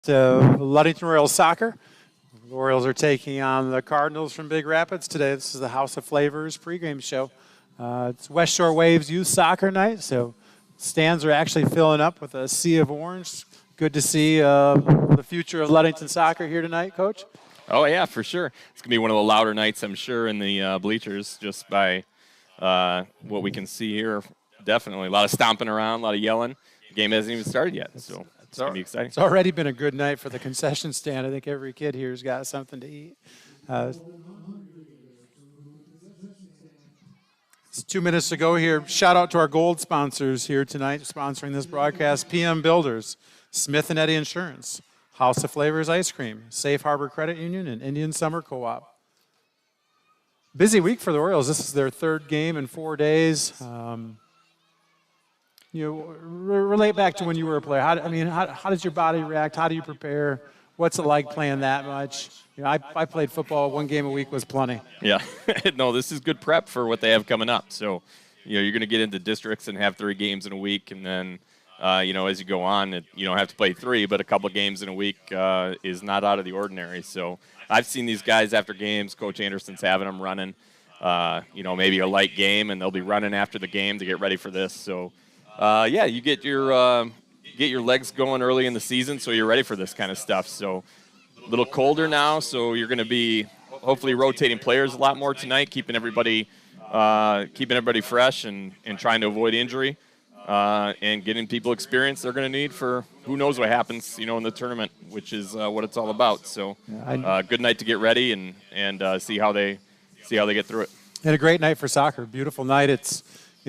To Ludington Royals soccer. The Orioles are taking on the Cardinals from Big Rapids today. This is the House of Flavors pregame show. It's West Shore Waves Youth Soccer Night, so stands are actually filling up with a sea of orange. Good to see the future of Ludington soccer here tonight, Coach. Oh, yeah, for sure. It's going to be one of the louder nights, I'm sure, in the bleachers, just by what we can see here. Definitely. A lot of stomping around, a lot of yelling. The game hasn't even started yet, so it's going to be exciting. It's already been a good night for the concession stand. I think every kid here's got something to eat. It's 2 minutes to go here. Shout out to our gold sponsors here tonight, sponsoring this broadcast. PM Builders, Smith & Eddy Insurance, House of Flavors Ice Cream, Safe Harbor Credit Union, and Indian Summer Co-op. Busy week for the Orioles. This is their third game in 4 days. Relate back to when you were a player. How does your body react? How do you prepare? What's it like playing that much? I played football. 1 game a week was plenty. Yeah. No, this is good prep for what they have coming up. So, you're going to get into districts and have 3 games in a week, and then, as you go on, you don't have to play 3, but a couple of games in a week is not out of the ordinary. So I've seen these guys after games. Coach Anderson's having them running, maybe a light game, and they'll be running after the game to get ready for this. So, you get your legs going early in the season, so you're ready for this kind of stuff. So a little colder now, so you're going to be hopefully rotating players a lot more tonight, keeping everybody fresh and trying to avoid injury and getting people experience they're going to need for who knows what happens, in the tournament, which is what it's all about. So good night to get ready and see how they get through it. And a great night for soccer. Beautiful night. It's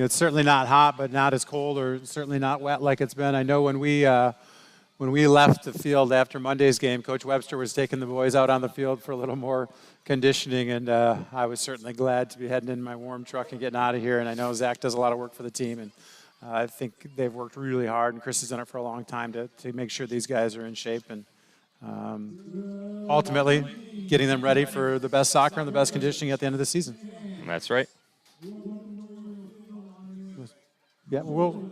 certainly not hot, but not as cold, or certainly not wet like it's been. I know when we left the field after Monday's game, Coach Webster was taking the boys out on the field for a little more conditioning, and I was certainly glad to be heading in my warm truck and getting out of here. And I know Zach does a lot of work for the team, and I think they've worked really hard, and Chris has done it for a long time to make sure these guys are in shape and ultimately getting them ready for the best soccer and the best conditioning at the end of the season. That's right. Yeah, we'll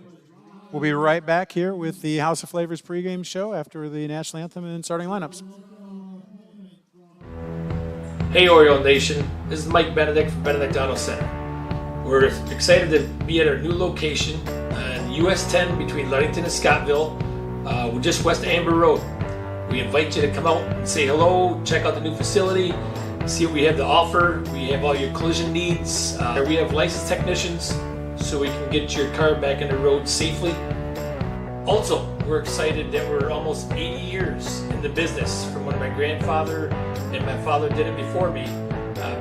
be right back here with the House of Flavors pregame show after the national anthem and starting lineups. Hey Oriole Nation, this is Mike Benedict from Benedict Auto Center. We're excited to be at our new location on US 10 between Ludington and Scottville. We're just west of Amber Road. We invite you to come out and say hello, check out the new facility, see what we have to offer. We have all your collision needs. We have licensed technicians, so we can get your car back on the road safely. Also, we're excited that we're almost 80 years in the business from when my grandfather and my father did it before me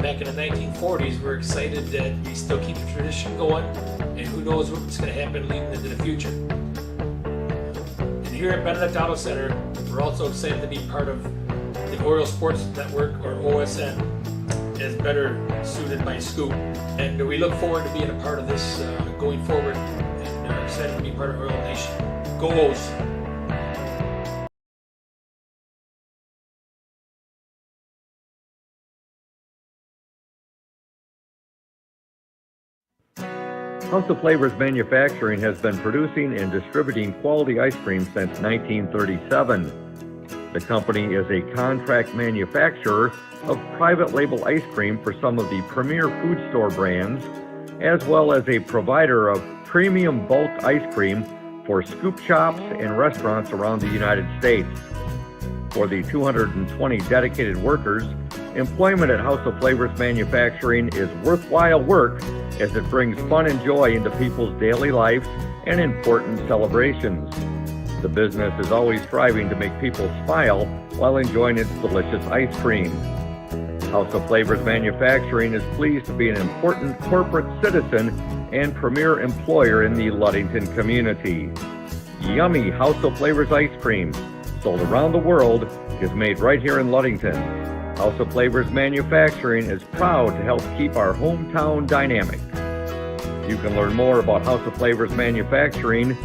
back in the 1940s. We're excited that we still keep the tradition going, and who knows what's going to happen leading into the future. And here at Benedict Auto Center, we're also excited to be part of the Oriole Sports Network, or OSN, is better suited by Scoop. And we look forward to being a part of this going forward, and are excited to be part of Oriole Nation. Go O's! House of Flavors Manufacturing has been producing and distributing quality ice cream since 1937. The company is a contract manufacturer of private label ice cream for some of the premier food store brands, as well as a provider of premium bulk ice cream for scoop shops and restaurants around the United States. For the 220 dedicated workers, employment at House of Flavors Manufacturing is worthwhile work as it brings fun and joy into people's daily lives and important celebrations. The business is always striving to make people smile while enjoying its delicious ice cream. House of Flavors Manufacturing is pleased to be an important corporate citizen and premier employer in the Ludington community. Yummy House of Flavors ice cream, sold around the world, is made right here in Ludington. House of Flavors Manufacturing is proud to help keep our hometown dynamic. You can learn more about House of Flavors Manufacturing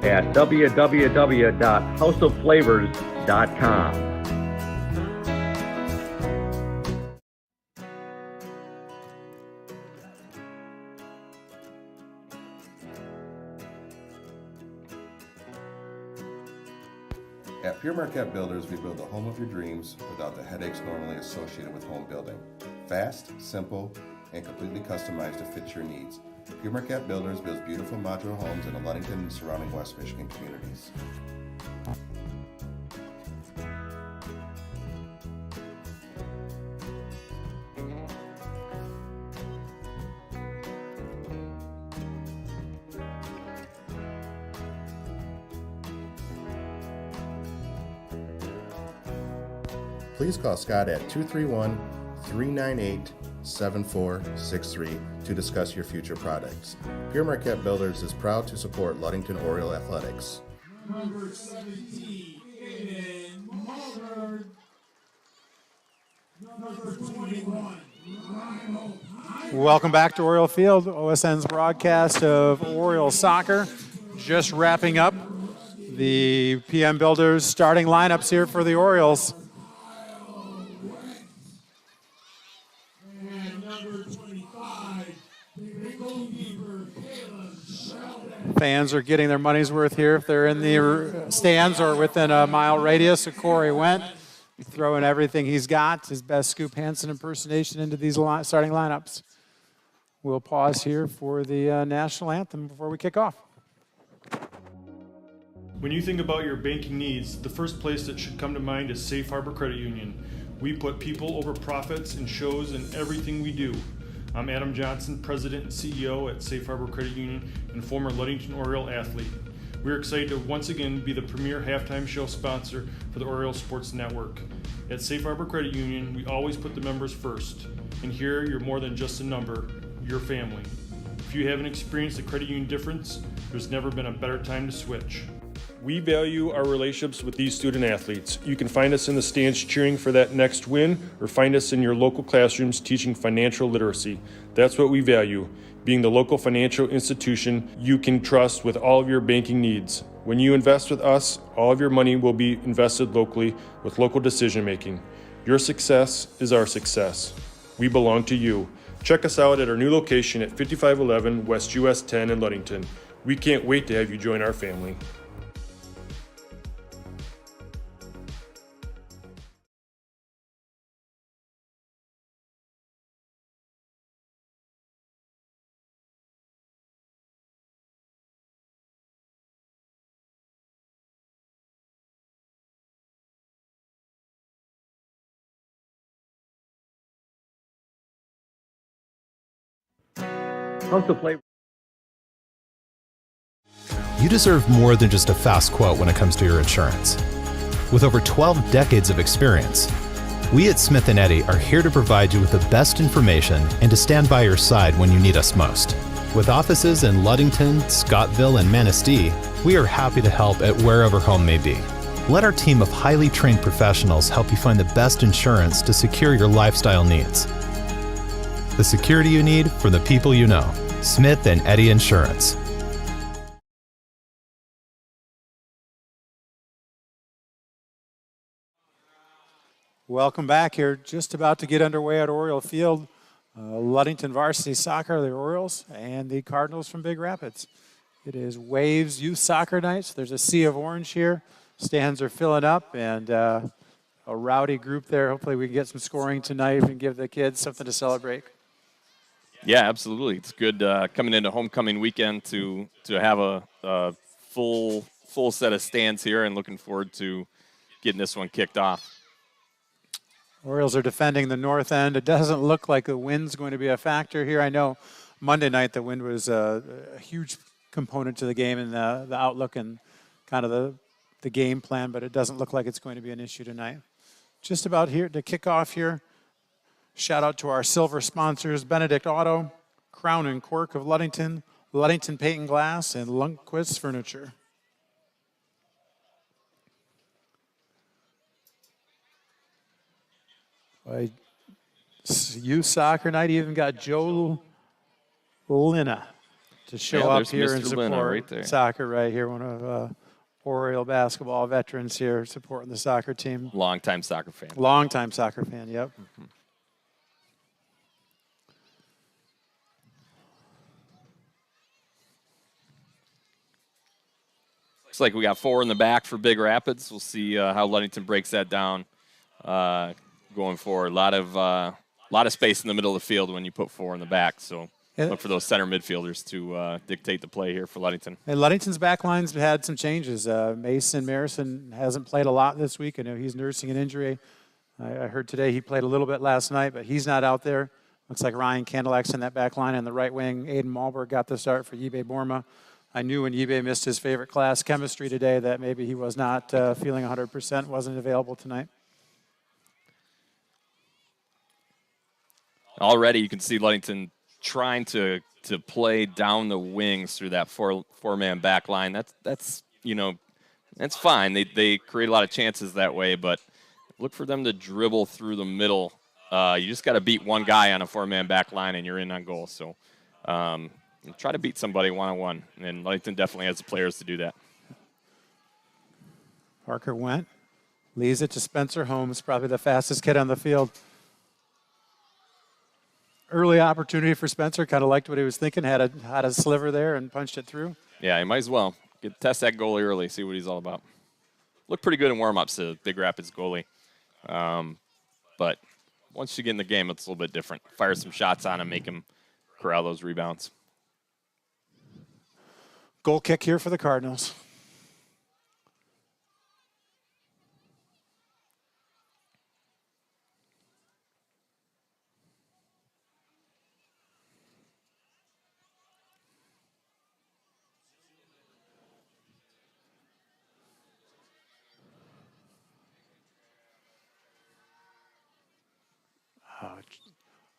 at www.houseofflavors.com. At Pure Marquette Builders, we build the home of your dreams without the headaches normally associated with home building. Fast, simple, and completely customized to fit your needs. Pure Marquette Builders builds beautiful modular homes in the Ludington and surrounding West Michigan communities. Please call Scott at 231-398-7463 to discuss your future projects. Pure Marquette Builders is proud to support Ludington Oriole Athletics. Number 17, Aiden Mulder. Number 21, Rhino. Welcome back to Oriole Field, OSN's broadcast of Oriole soccer. Just wrapping up the PM Builders starting lineups here for the Orioles. And number 25, the goalkeeper, Caleb Sheldon. Fans are getting their money's worth here if they're in the stands or within a mile radius of Corey Went. Throwing everything he's got, his best Scoop Hansen impersonation into these starting lineups. We'll pause here for the national anthem before we kick off. When you think about your banking needs, the first place that should come to mind is Safe Harbor Credit Union. We put people over profits and shows in everything we do. I'm Adam Johnson, President and CEO at Safe Harbor Credit Union and former Ludington Oriole athlete. We're excited to once again be the premier halftime show sponsor for the Oriole Sports Network. At Safe Harbor Credit Union, we always put the members first. And here, you're more than just a number, you're family. If you haven't experienced the credit union difference, there's never been a better time to switch. We value our relationships with these student athletes. You can find us in the stands cheering for that next win, or find us in your local classrooms teaching financial literacy. That's what we value, being the local financial institution you can trust with all of your banking needs. When you invest with us, all of your money will be invested locally with local decision making. Your success is our success. We belong to you. Check us out at our new location at 5511 West US 10 in Ludington. We can't wait to have you join our family. Comes to play. You deserve more than just a fast quote when it comes to your insurance. With over 12 decades of experience, we at Smith & Eddy are here to provide you with the best information and to stand by your side when you need us most. With offices in Ludington, Scottville, and Manistee, we are happy to help at wherever home may be. Let our team of highly trained professionals help you find the best insurance to secure your lifestyle needs. The security you need from the people you know. Smith & Eddy Insurance. Welcome back here. Just about to get underway at Oriole Field. Ludington Varsity Soccer, the Orioles, and the Cardinals from Big Rapids. It is Waves Youth Soccer Nights. There's a sea of orange here. Stands are filling up, and a rowdy group there. Hopefully we can get some scoring tonight and give the kids something to celebrate. Yeah, absolutely. It's good coming into homecoming weekend to have a full set of stands here, and looking forward to getting this one kicked off. Orioles are defending the north end. It doesn't look like the wind's going to be a factor here. I know Monday night the wind was a huge component to the game and the outlook and kind of the game plan, but it doesn't look like it's going to be an issue tonight. Just about here to kick off here. Shout out to our silver sponsors, Benedict Auto, Crown and Cork of Ludington, Ludington Paint and Glass, and Lundquist Furniture. Youth Soccer Night even got Joe Lina to show up here Mr. and support right there. soccer right here, one of Oriole basketball veterans here supporting the soccer team. Longtime soccer fan. Longtime soccer fan, yep. Mm-hmm. Looks like we got 4 in the back for Big Rapids. We'll see how Ludington breaks that down going forward. A lot of space in the middle of the field when you put 4 in the back. So look for those center midfielders to dictate the play here for Ludington. And Ludington's back line's had some changes. Mason Marison hasn't played a lot this week. I know he's nursing an injury. I heard today he played a little bit last night, but he's not out there. Looks like Ryan Candelak's in that back line. On the right wing, Aiden Malberg got the start for Yibe Borma. I knew when Yibe missed his favorite class, chemistry, today, that maybe he was not feeling 100%, wasn't available tonight. Already you can see Ludington trying to play down the wings through that four-man back line. That's fine. They create a lot of chances that way, but look for them to dribble through the middle. You just got to beat one guy on a 4-man back line, and you're in on goal. So try to beat somebody one-on-one, and Ludington definitely has the players to do that. Parker went, leaves it to Spencer Holmes, probably the fastest kid on the field. Early opportunity for Spencer, kind of liked what he was thinking, had a sliver there and punched it through. Yeah, he might as well test that goalie early, see what he's all about. Looked pretty good in warm-ups, the Big Rapids goalie. But once you get in the game, it's a little bit different. Fire some shots on him, make him corral those rebounds. Goal kick here for the Cardinals.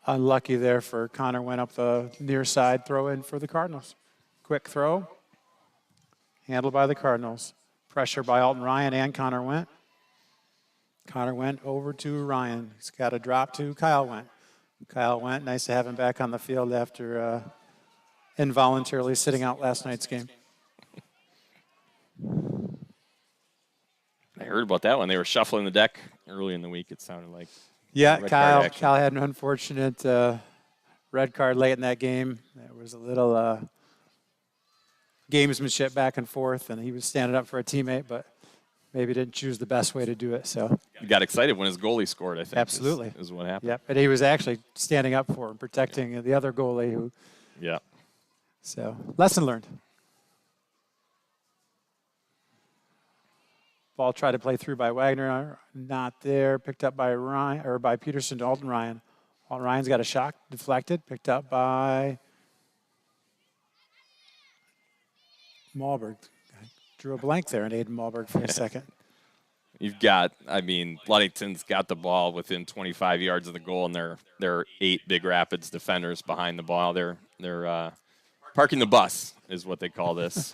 Unlucky there for Connor, went up the near side, throw in for the Cardinals. Quick throw, handled by the Cardinals. Pressure by Alton Ryan and Connor Went. Connor Went over to Ryan. He's got a drop to Kyle Went. Kyle Went, nice to have him back on the field after involuntarily sitting out last night's game. I heard about that one. They were shuffling the deck early in the week, it sounded like. Yeah, Kyle had an unfortunate red card late in that game. There was a little gamesmanship back and forth, and he was standing up for a teammate, but maybe didn't choose the best way to do it. So he got excited when his goalie scored, I think. Absolutely. Is what happened. Yep, and he was actually standing up for him, protecting the other goalie. Who. Yeah. So lesson learned. Ball tried to play through by Wagner, not there. Picked up by Ryan, or by Peterson to Alton Ryan. Alton Ryan's got a shot deflected, picked up by Malberg. I drew a blank there, and Aiden Malberg for a second. You've got, Ludington's got the ball within 25 yards of the goal, and there are 8 Big Rapids defenders behind the ball. They're parking the bus is what they call this.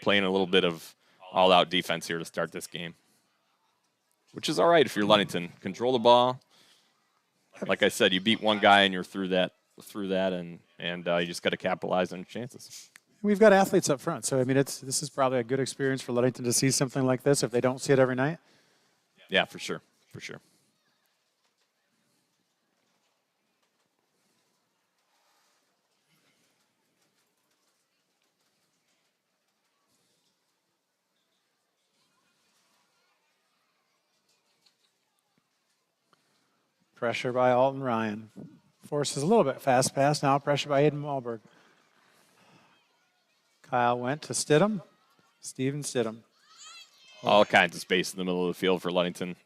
Playing a little bit of all-out defense here to start this game, which is all right if you're Ludington. Control the ball. Like I said, you beat one guy and you're through that, and you just got to capitalize on your chances. We've got athletes up front, so this is probably a good experience for Ludington to see something like this if they don't see it every night. Yeah, for sure. Pressure by Alton Ryan. Forces a little bit fast pass. Now pressure by Aiden Malberg. Kyle went to Stidham. Steven Stidham. All kinds of space in the middle of the field for Ludington.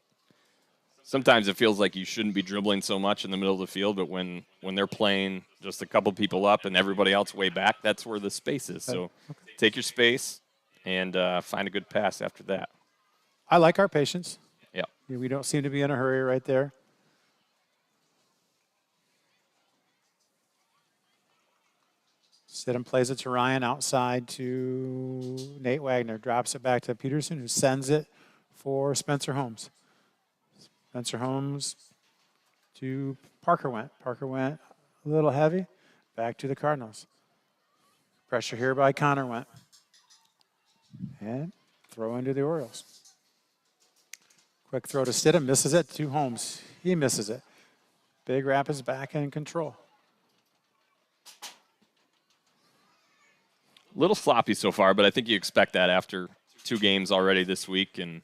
Sometimes it feels like you shouldn't be dribbling so much in the middle of the field, but when they're playing just a couple people up and everybody else way back, that's where the space is. So take your space and find a good pass after that. I like our patience. Yeah. We don't seem to be in a hurry right there. Stidham plays it to Ryan, outside to Nate Wagner. Drops it back to Peterson, who sends it for Spencer Holmes. Spencer Holmes to Parker Went. Parker Went a little heavy. Back to the Cardinals. Pressure here by Connor Went. And throw into the Orioles. Quick throw to Stidham. Misses it to Holmes. He misses it. Big Rapids back in control. little sloppy so far, but I think you expect that after 2 games already this week, and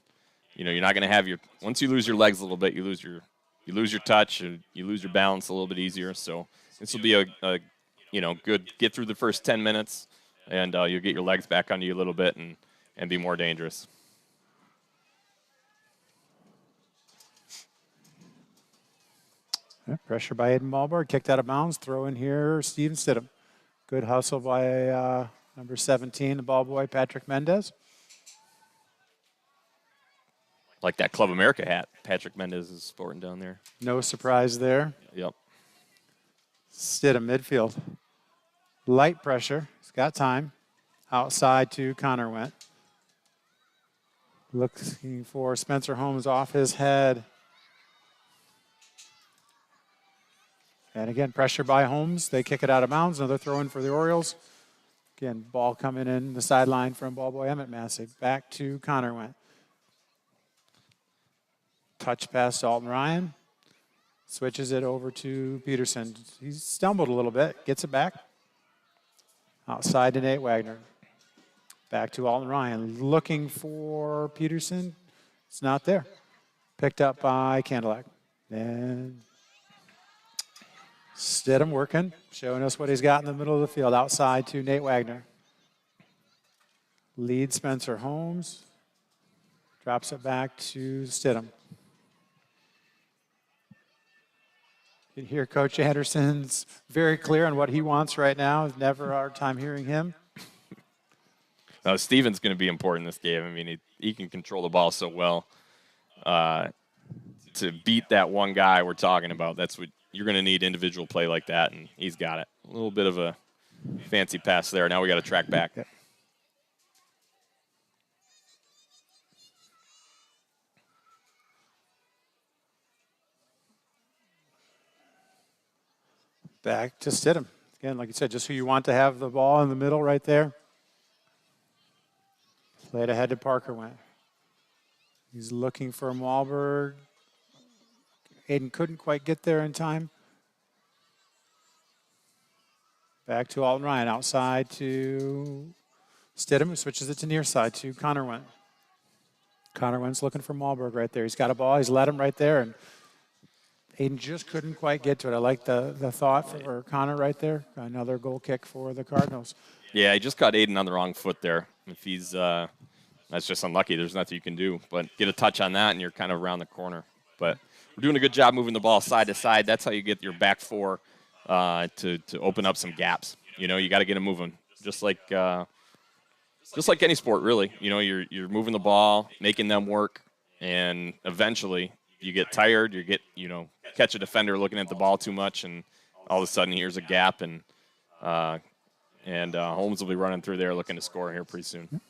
you're not going to have once you lose your legs a little bit, you lose your touch, and you lose your balance a little bit easier. So this will be a good get through the first 10 minutes, and you'll get your legs back under you a little bit and be more dangerous. Yeah, pressure by Aiden Malberg, kicked out of bounds, throw in here, Steven Stidham. Good hustle by number 17, the ball boy, Patrick Mendez. Like that Club America hat Patrick Mendez is sporting down there. No surprise there. Yep. Stidham, midfield. Light pressure, he's got time. Outside to Connor Went. Looking for Spencer Holmes off his head. And again, pressure by Holmes. They kick it out of bounds. Another throw in for the Orioles. Again, ball coming in the sideline from ball boy Emmett Massey. Back to Connor Went. Touch pass to Alton Ryan. Switches it over to Peterson. He's stumbled a little bit. Gets it back. Outside to Nate Wagner. Back to Alton Ryan. Looking for Peterson. It's not there. Picked up by Candelac. And Stidham working, showing us what he's got in the middle of the field. Outside to Nate Wagner. Lead Spencer Holmes. Drops it back to Stidham. You can hear Coach Anderson's very clear on what he wants right now. Never a hard time hearing him. Steven's going to be important in this game. I mean, he can control the ball so well. To beat that one guy we're talking about, that's what you're going to need, individual play like that, and he's got it. A little bit of a fancy pass there. Now we got to track back. Okay. Back to Stidham. Again, like you said, just who you want to have the ball in the middle right there. Played ahead to Parker Went. He's looking for Malberg. Aiden couldn't quite get there in time. Back to Alton Ryan. Outside to Stidham, who switches it to near side to Connor Went. Connor Went's looking for Malberg right there. He's got a ball. He's let him right there. And Aiden just couldn't quite get to it. I like the thought for Connor right there. Another goal kick for the Cardinals. Yeah, he just got Aiden on the wrong foot there. If he's that's just unlucky. There's nothing you can do. But get a touch on that, and you're kind of around the corner. But we're doing a good job moving the ball side to side. That's how you get your back four to open up some gaps. You got to get them moving, just like any sport, really. You're moving the ball, making them work, and eventually you get tired. Catch a defender looking at the ball too much, and all of a sudden here's a gap, and Holmes will be running through there looking to score here pretty soon.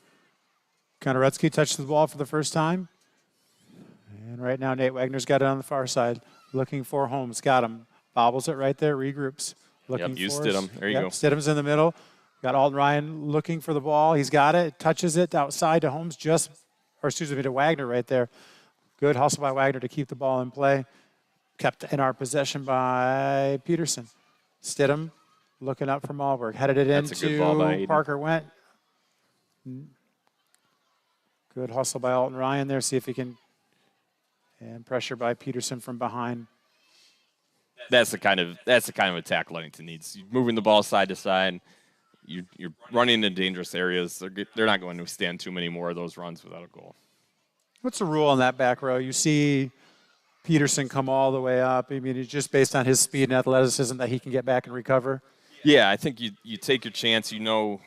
Konaretsky touched the ball for the first time. And right now Nate Wagner's got it on the far side. Looking for Holmes. Got him. Bobbles it right there. Regroups. Looking you for Stidham. There you go. Stidham's in the middle. Got Alton Ryan looking for the ball. He's got it. Touches it outside to Holmes to Wagner right there. Good hustle by Wagner to keep the ball in play. Kept in our possession by Peterson. Stidham looking up for Malberg. Headed it That's a good ball by into Aiden. Parker Went. Good hustle by Alton Ryan there. See if he can. And pressure by Peterson from behind. That's the kind of attack Ludington needs. You're moving the ball side to side. You're running into dangerous areas. They're not going to stand too many more of those runs without a goal. What's the rule on that back row? You see Peterson come all the way up. I mean, it's just based on his speed and athleticism that he can get back and recover. Yeah, I think you take your chance. You know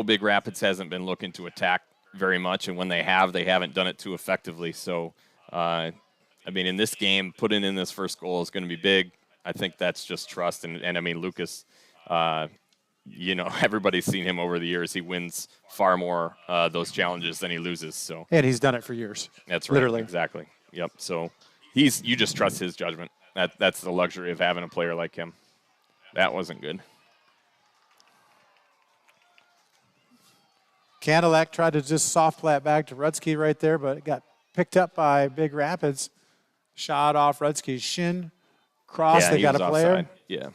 Big Rapids hasn't been looking to attack very much, and when they haven't done it too effectively. So, in this game, putting in this first goal is going to be big. I think that's just trust. And Lucas, everybody's seen him over the years. He wins far more those challenges than he loses. So, and he's done it for years. That's right. Literally. Exactly. Yep. So you just trust his judgment. That's the luxury of having a player like him. That wasn't good. Candelac tried to just soft flat back to Rudsky right there, but it got picked up by Big Rapids. Shot off Rudsky's shin. Cross, they got a player. Offside. Yeah.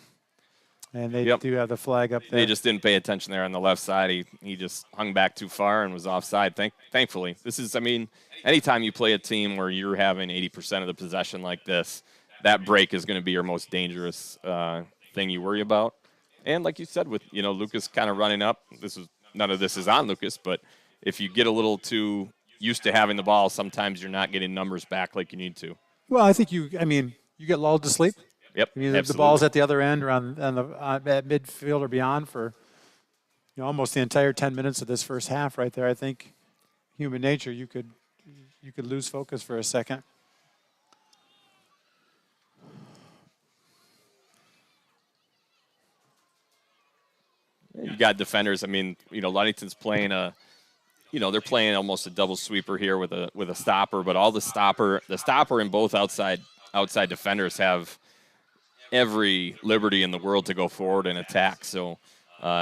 And they Yep. do have the flag up there. They just didn't pay attention there on the left side. He just hung back too far and was offside. Thankfully, this is, I mean, anytime you play a team where you're having 80% of the possession like this, that break is going to be your most dangerous thing you worry about. And like you said, with Lucas kind of running up, none of this is on Lucas, but if you get a little too used to having the ball, sometimes you're not getting numbers back like you need to. Well, I think you get lulled to sleep. Yep, I mean, the absolutely. ball's at the other end or at midfield or beyond for almost the entire 10 minutes of this first half right there. I think human nature, you could lose focus for a second. You got defenders. I mean, Ludington's playing they're playing almost a double sweeper here with a stopper, but all the stopper and both outside defenders have every liberty in the world to go forward and attack. So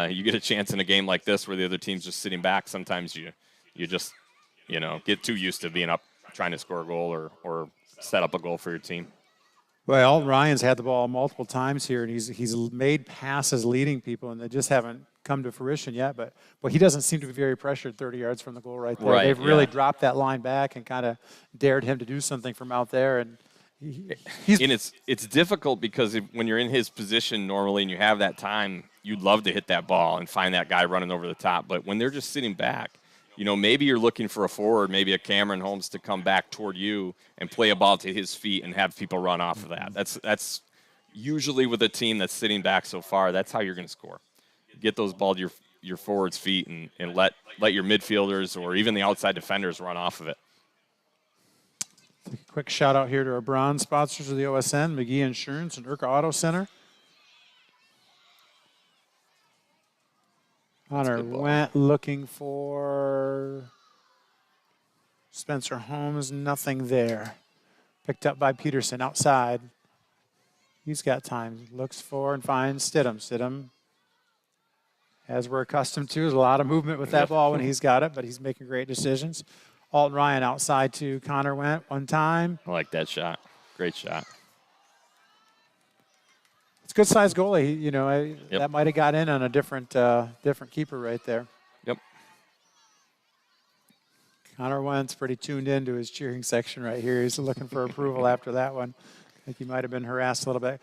you get a chance in a game like this where the other team's just sitting back. Sometimes you just get too used to being up trying to score a goal or set up a goal for your team. Well, Ryan's had the ball multiple times here, and he's made passes leading people, and they just haven't come to fruition yet. But he doesn't seem to be very pressured 30 yards from the goal right there. Right, They've really yeah. dropped that line back and kind of dared him to do something from out there. And it's difficult because when you're in his position normally and you have that time, you'd love to hit that ball and find that guy running over the top. But when they're just sitting back, maybe you're looking for a forward, maybe a Cameron Holmes to come back toward you and play a ball to his feet and have people run off of that. That's usually with a team that's sitting back so far, that's how you're going to score. Get those balls to your forwards' feet and let your midfielders or even the outside defenders run off of it. quick shout out here to our bronze sponsors of the OSN, McGee Insurance and Urca Auto Center. Hunter went looking for Spencer Holmes, nothing there. Picked up by Peterson outside. He's got time. Looks for and finds Stidham. Stidham, as we're accustomed to, there's a lot of movement with that ball when he's got it, but he's making great decisions. Alton Ryan outside to Connor went one time. I like that shot. Great shot. It's a good-sized goalie. That might have got in on a different keeper right there. Yep. Connor Wentz pretty tuned into his cheering section right here. He's looking for approval after that one. I think he might have been harassed a little bit.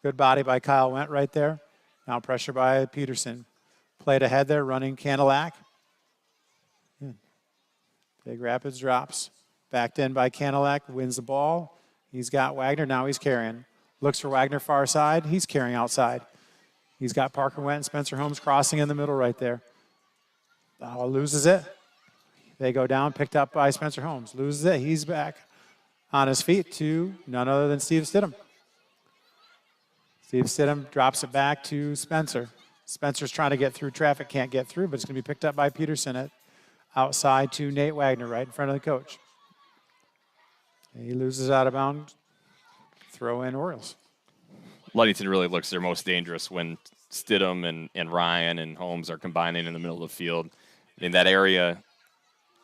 Good body by Kyle Went right there. Now pressure by Peterson. Played ahead there, running Cadillac. Big Rapids drops. Backed in by Cadillac, wins the ball. He's got Wagner, now he's carrying. Looks for Wagner far side, he's carrying outside. He's got Parker Went and Spencer Holmes crossing in the middle right there. Loses it. They go down, picked up by Spencer Holmes. Loses it, he's back on his feet to none other than Steve Stidham. Steve Stidham drops it back to Spencer. Spencer's trying to get through traffic, can't get through, but it's going to be picked up by Peterson at outside to Nate Wagner right in front of the coach. He loses out of bounds. Throw in Orioles. Ludington really looks their most dangerous when Stidham and Ryan and Holmes are combining in the middle of the field. In that area,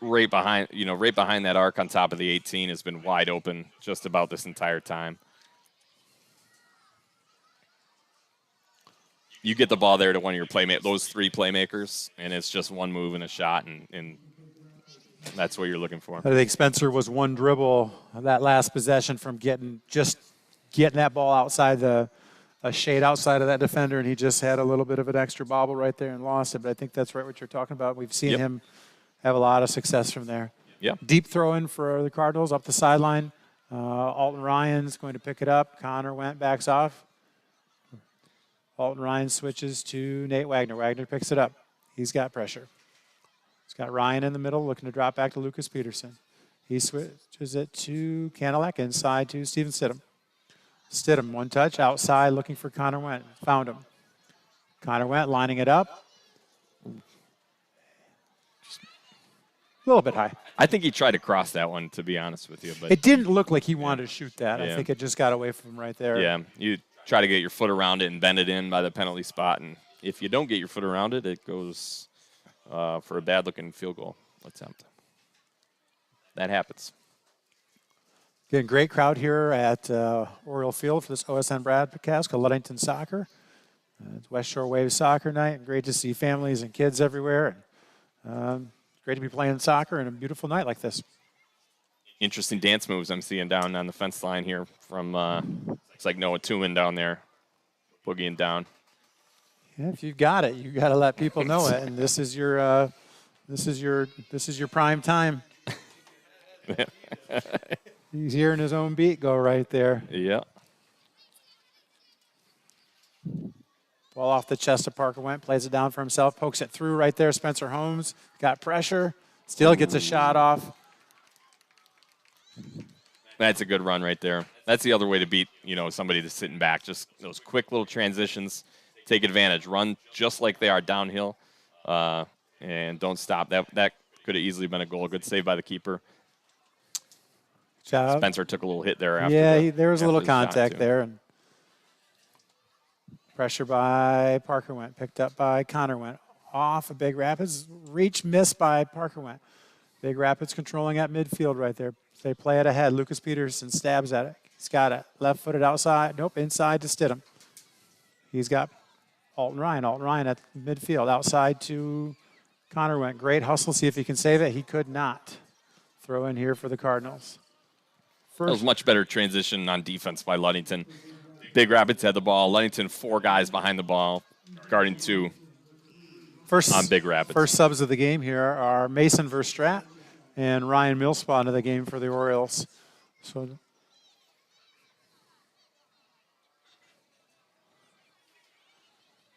right behind that arc on top of the 18 has been wide open just about this entire time. You get the ball there to one of your those three playmakers, and it's just one move and a shot, and that's what you're looking for. I think Spencer was one dribble that last possession from getting that ball outside a shade outside of that defender, and he just had a little bit of an extra bobble right there and lost it. But I think that's right what you're talking about. We've seen him have a lot of success from there. Yeah. Deep throw in for the Cardinals up the sideline. Alton Ryan's going to pick it up. Connor Went backs off. Alton Ryan switches to Nate Wagner. Wagner picks it up. He's got pressure. He's got Ryan in the middle looking to drop back to Lucas Peterson. He switches it to Cadillac inside to Steven Stidham. Stidham, one touch, outside looking for Connor Went. Found him. Connor Went lining it up. Just a little bit high. I think he tried to cross that one, to be honest with you. But It didn't look like he wanted to shoot that. I think it just got away from him right there. yeah, you try to get your foot around it and bend it in by the penalty spot. And if you don't get your foot around it, it goes for a bad-looking field goal attempt. That happens. Again, great crowd here at Oriole Field for this OSN broadcast called Ludington Soccer. It's West Shore Waves soccer night, and great to see families and kids everywhere. Great to be playing soccer on a beautiful night like this. Interesting dance moves I'm seeing down on the fence line here from looks like Noah Tooman down there, boogieing down. Yeah, if you've got it, you got to let people know it. And this is your prime time. He's hearing his own beat go right there. Yeah. Ball off the chest of Parker Went, plays it down for himself, pokes it through right there. Spencer Holmes got pressure, still gets a shot off. That's a good run right there. That's the other way to beat, somebody that's sitting back. Just those quick little transitions, take advantage, run just like they are downhill, and don't stop. That could have easily been a goal. Good save by the keeper. Job. Spencer took a little hit there after. Yeah, there was a little the shot, contact too. there. And pressure by Parker Went, picked up by Connor Went. Off of Big Rapids, reach miss by Parker Went. Big Rapids controlling at midfield right there. They play it ahead. Lucas Peterson stabs at it. He's got it. Left-footed outside. Nope, inside to Stidham. He's got Alton Ryan. Alton Ryan at midfield. Outside to Connor Went. Great hustle. See if he can save it. He could not. Throw in here for the Cardinals. That was much better transition on defense by Ludington. Big Rapids had the ball. Ludington, 4 guys behind the ball, guarding 2 on Big Rapids. First subs of the game here are Mason Verstrat and Ryan Millspaw into the game for the Orioles. So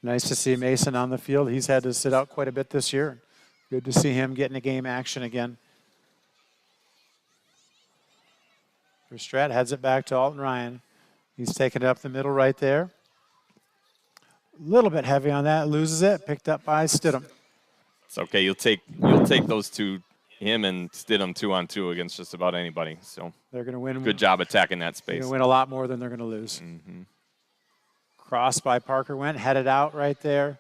nice to see Mason on the field. He's had to sit out quite a bit this year. Good to see him getting a game action again. Verstrat heads it back to Alton Ryan. He's taking it up the middle right there. A little bit heavy on that. Loses it. Picked up by Stidham. It's okay. You'll take those two, him and Stidham 2-on-2 against just about anybody. So They're going to win. good job attacking that They're space. going to win a lot more than they're going to lose. Mm-hmm. Cross by Parker Went. Headed out right there.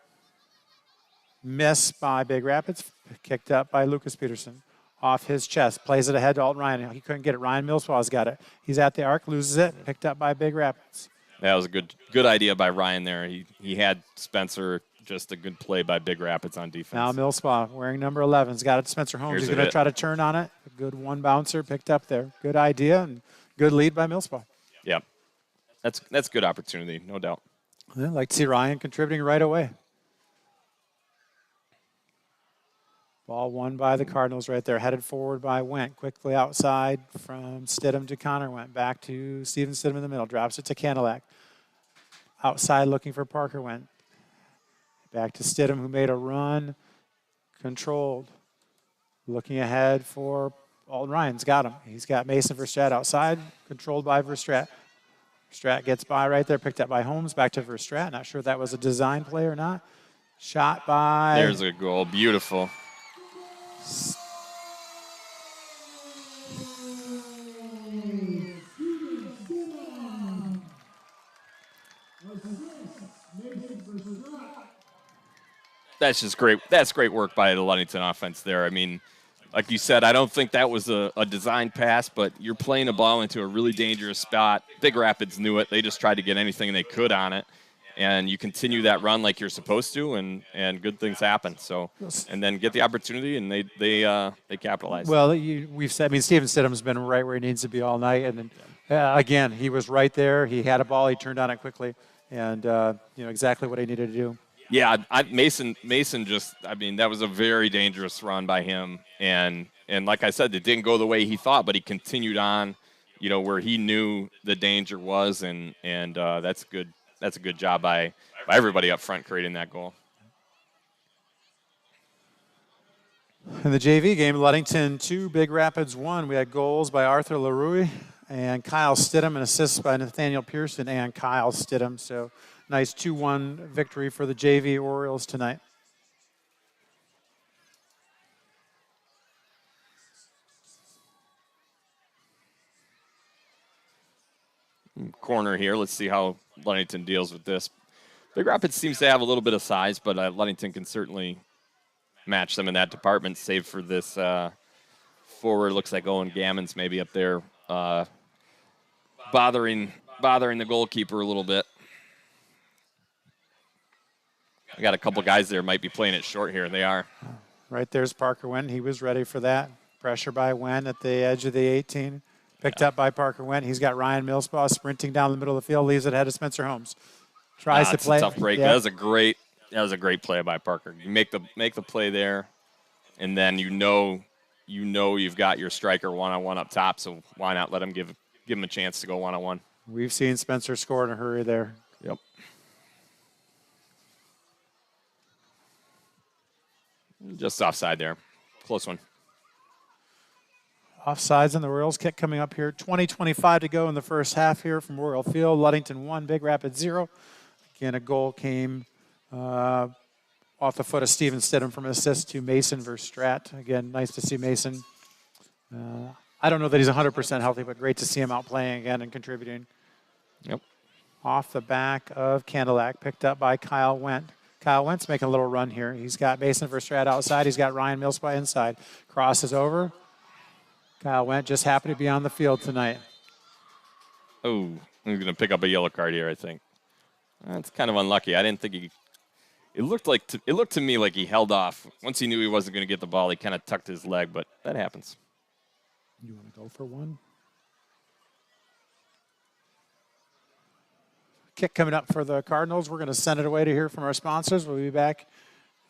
Miss by Big Rapids. Kicked up by Lucas Peterson. Off his chest. Plays it ahead to Alton Ryan. He couldn't get it. Ryan Millspaw's got it. He's at the arc. Loses it. Picked up by Big Rapids. That was a good idea by Ryan there. He had Spencer. Just a good play by Big Rapids on defense. Now Millspaw wearing number 11. He's got it to Spencer Holmes. He's going to try to turn on it. A good one bouncer picked up there. Good idea and good lead by Millspaw. Yep. That's good opportunity, no doubt. I'd like to see Ryan contributing right away. Ball won by the Cardinals right there. Headed forward by Went. Quickly outside from Stidham to Connor Went. Back to Steven Stidham in the middle. Drops it to Cadillac. Outside looking for Parker Went. Back to Stidham, who made a run. Controlled. Looking ahead for Alton Ryan's got him. He's got Mason Verstrat outside. Controlled by Verstrat. Verstrat gets by right there. Picked up by Holmes. Back to Verstrat. Not sure if that was a design play or not. Shot by... There's a goal. Beautiful. That's just great. That's great work by the Ludington offense there. I mean, like you said, I don't think that was a design pass, but you're playing a ball into a really dangerous spot. Big Rapids knew it. They just tried to get anything they could on it. And you continue that run like you're supposed to, and good things happen. So, and then get the opportunity, and they capitalize. Well, we've said. I mean, Steven Stidham's been right where he needs to be all night, and then, again, he was right there. He had a ball. He turned on it quickly, and exactly what he needed to do. Yeah, Mason just. I mean, that was a very dangerous run by him, and like I said, it didn't go the way he thought, but he continued on, where he knew the danger was, and that's good. That's a good job by everybody up front creating that goal. In the JV game, Ludington 2, Big Rapids 1. We had goals by Arthur LaRue and Kyle Stidham, and assists by Nathaniel Pearson and Kyle Stidham. So nice 2-1 victory for the JV Orioles tonight. Corner here. Let's see how Ludington deals with this. Big Rapids seems to have a little bit of size, but Ludington can certainly match them in that department, save for this forward. Looks like Owen Gammon's maybe up there bothering the goalkeeper a little bit. I got a couple guys there might be playing it short here. They are. Right there's Parker Went. He was ready for that. Pressure by Wen at the edge of the 18. Picked up by Parker Went. He's got Ryan Millspaw sprinting down the middle of the field, leaves it ahead of Spencer Holmes. Tries to play. A tough break. Yeah. That was a great play by Parker. You make the play there, and then you know you've got your striker one-on-one up top, so why not let him give him a chance to go one-on-one? We've seen Spencer score in a hurry there. Yep. Just offside there. Close one. Offsides in the Royals kick coming up here. 20:25 to go in the first half here from Royal Field. Ludington 1, Big Rapids 0. Again, a goal came off the foot of Steven Stidham from an assist to Mason versus Strat. Again, nice to see Mason. I don't know that he's 100% healthy, but great to see him out playing again and contributing. Yep. Off the back of Candelac, picked up by Kyle Wendt. Kyle Wendt's making a little run here. He's got Mason versus Strat outside. He's got Ryan Millspaw inside. Crosses over. Kyle Wendt just happened to be on the field tonight. Oh, he's going to pick up a yellow card here, I think. That's kind of unlucky. I didn't think he. It looked to me like he held off. Once he knew he wasn't going to get the ball, he kind of tucked his leg, but that happens. You want to go for one? Kick coming up for the Cardinals. We're going to send it away to hear from our sponsors. We'll be back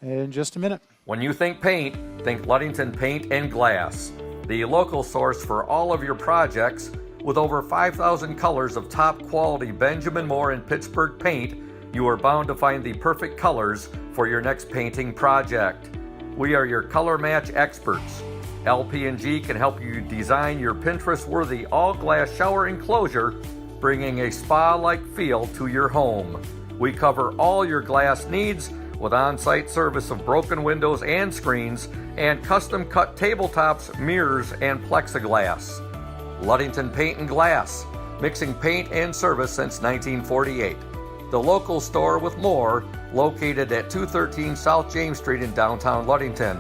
in just a minute. When you think paint, think Ludington Paint and Glass, the local source for all of your projects. With over 5,000 colors of top quality Benjamin Moore and Pittsburgh paint, you are bound to find the perfect colors for your next painting project. We are your color match experts. LP&G can help you design your Pinterest-worthy all-glass shower enclosure, bringing a spa-like feel to your home. We cover all your glass needs with on-site service of broken windows and screens and custom-cut tabletops, mirrors, and plexiglass. Ludington Paint and Glass, mixing paint and service since 1948. The local store with more, located at 213 South James Street in downtown Ludington.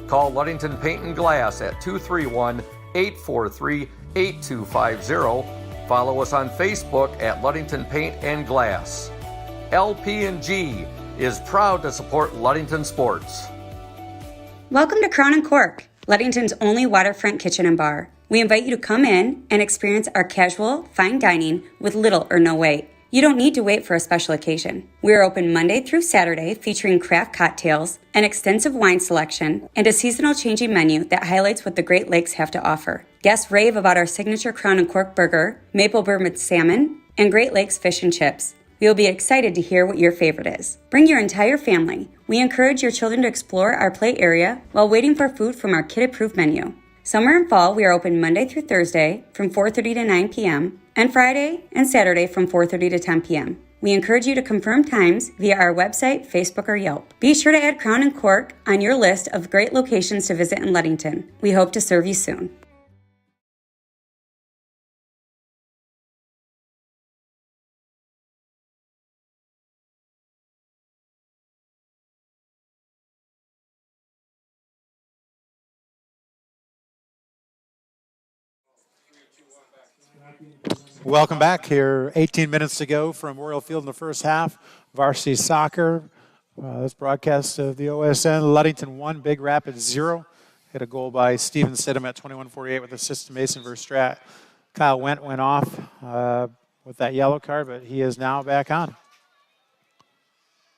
Call Ludington Paint and Glass at 231-843-8250. Follow us on Facebook at Ludington Paint and Glass. LP&G is proud to support Ludington sports. Welcome to Crown and Cork, Ludington's only waterfront kitchen and bar. We invite you to come in and experience our casual, fine dining with little or no wait. You don't need to wait for a special occasion. We are open Monday through Saturday, featuring craft cocktails, an extensive wine selection, and a seasonal changing menu that highlights what the Great Lakes have to offer. Guests rave about our signature Crown and Cork burger, maple Burmese salmon, and Great Lakes fish and chips. We will be excited to hear what your favorite is. Bring your entire family. We encourage your children to explore our play area while waiting for food from our kid-approved menu. Summer and fall, we are open Monday through Thursday from 4:30 to 9 p.m. and Friday and Saturday from 4:30 to 10 p.m. We encourage you to confirm times via our website, Facebook, or Yelp. Be sure to add Crown and Cork on your list of great locations to visit in Ludington. We hope to serve you soon. Welcome back here. 18 minutes to go from Royal Field in the first half. Varsity soccer. This broadcast of the OSN. Ludington 1, Big Rapids 0. Hit a goal by Steven Stidham at 21:48 with assist to Mason versus Strat. Kyle went off with that yellow card, but he is now back on.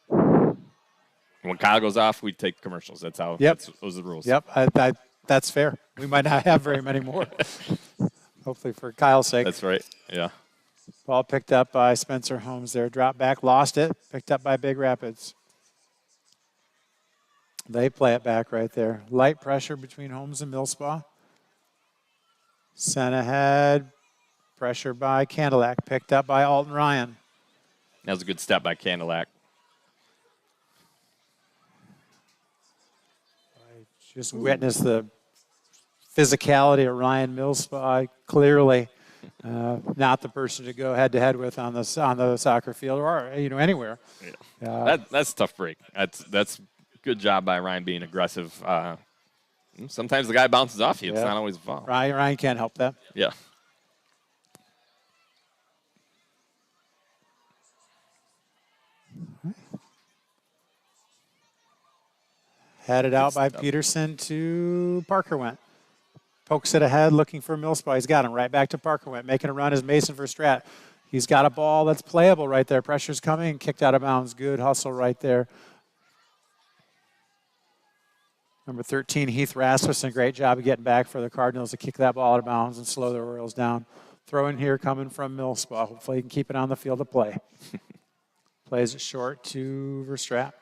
When Kyle goes off, we take commercials. That's how. Yep. Those are the rules. Yep, that's fair. We might not have very many more. Hopefully for Kyle's sake. That's right. Yeah. Ball picked up by Spencer Holmes there. Drop back, lost it. Picked up by Big Rapids. They play it back right there. Light pressure between Holmes and Millspaw. Sent ahead. Pressure by Candelac. Picked up by Alton Ryan. That was a good step by Candelac. Just witnessed the physicality of Ryan Millspaw. Clearly not the person to go head-to-head with on the soccer field or anywhere. Yeah. That's a tough break. That's good job by Ryan being aggressive. Sometimes the guy bounces off you. It's not always a foul. Ryan can't help that. Yeah. Headed out by Peterson to Parker Went. Pokes it ahead, looking for Millspaw. He's got him right back to Parker Went. Making a run is Mason for Strat. He's got a ball that's playable right there. Pressure's coming. Kicked out of bounds. Good hustle right there. Number 13, Heath Rasmussen. Great job of getting back for the Cardinals to kick that ball out of bounds and slow the Orioles down. Throw in here coming from Millspaw. Hopefully he can keep it on the field of play. Plays it short to Verstrap.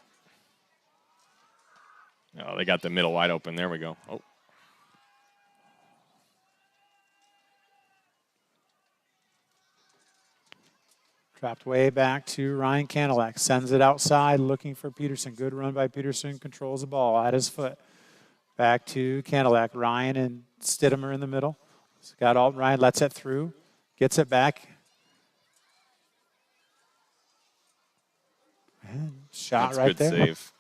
Oh, they got the middle wide open. There we go. Oh. Dropped way back to Ryan Cadillac. Sends it outside, looking for Peterson. Good run by Peterson. Controls the ball at his foot. Back to Cadillac. Ryan and Stidham are in the middle. Got all. Ryan lets it through. Gets it back. And shot That's right good there. Save.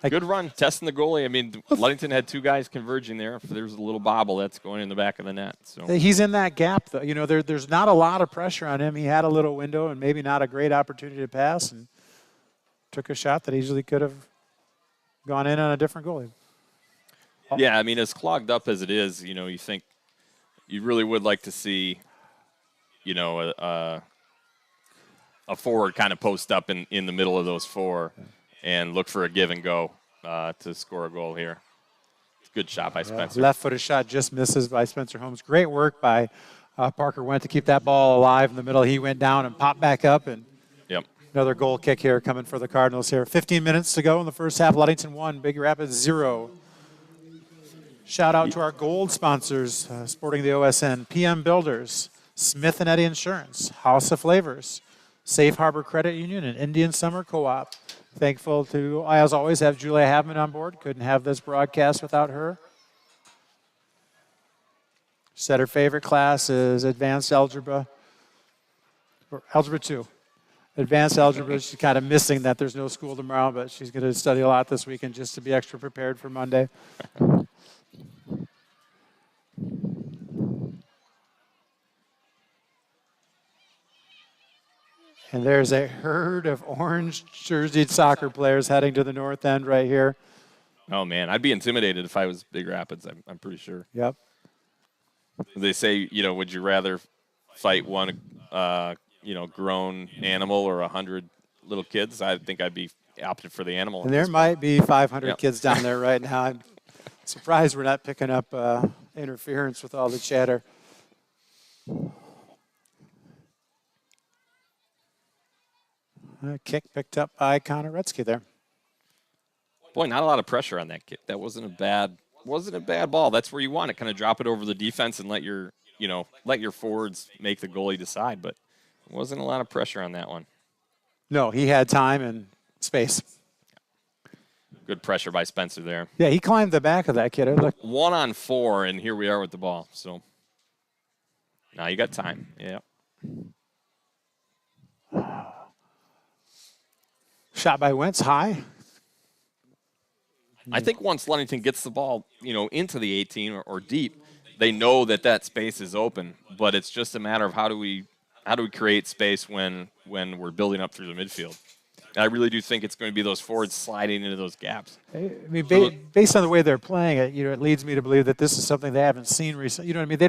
Good run, testing the goalie. I mean, Ludington had two guys converging there. If there's a little bobble, that's going in the back of the net. So he's in that gap, though. You know, there's not a lot of pressure on him. He had a little window and maybe not a great opportunity to pass, and took a shot that easily could have gone in on a different goalie. Yeah, I mean, as clogged up as it is, you know, you think you really would like to see, you know, a forward kind of post up in the middle of those four and look for a give and go to score a goal here. Good shot by Spencer. Left-footed shot just misses by Spencer Holmes. Great work by Parker Went to keep that ball alive in the middle. He went down and popped back up, and another goal kick here coming for the Cardinals here. 15 minutes to go in the first half. Ludington 1, Big Rapids 0. Shout out to our gold sponsors, sporting the OSN, PM Builders, Smith & Eddy Insurance, House of Flavors, Safe Harbor Credit Union, and Indian Summer Co-op. Thankful to, as always, have Julia Havman on board. Couldn't have this broadcast without her. Said her favorite class is Advanced Algebra, or Algebra 2. Advanced Algebra, she's kind of missing that there's no school tomorrow, but she's going to study a lot this weekend just to be extra prepared for Monday. And there's a herd of orange jerseyed soccer players heading to the north end right here. Oh, man, I'd be intimidated if I was Big Rapids, I'm pretty sure. Yep. They say, you know, would you rather fight one, you know, grown animal or 100 little kids? I think I'd be opted for the animal. And there might be 500 kids down there right now. I'm surprised we're not picking up interference with all the chatter. Kick picked up by Connor Retzky there. Boy, not a lot of pressure on that kick. That wasn't a bad ball. That's where you want it. Kind of drop it over the defense and let your forwards make the goalie decide. But it wasn't a lot of pressure on that one. No, he had time and space. Good pressure by Spencer there. Yeah, he climbed the back of that kid. Look. 1-on-4, and here we are with the ball. So now you got time. Yeah. Shot by Wentz high. I think once Ludington gets the ball, you know, into the 18 or deep, they know that space is open. But it's just a matter of how do we create space when we're building up through the midfield. And I really do think it's going to be those forwards sliding into those gaps. I mean, based on the way they're playing it, you know, it leads me to believe that this is something they haven't seen recently. You know what I mean? They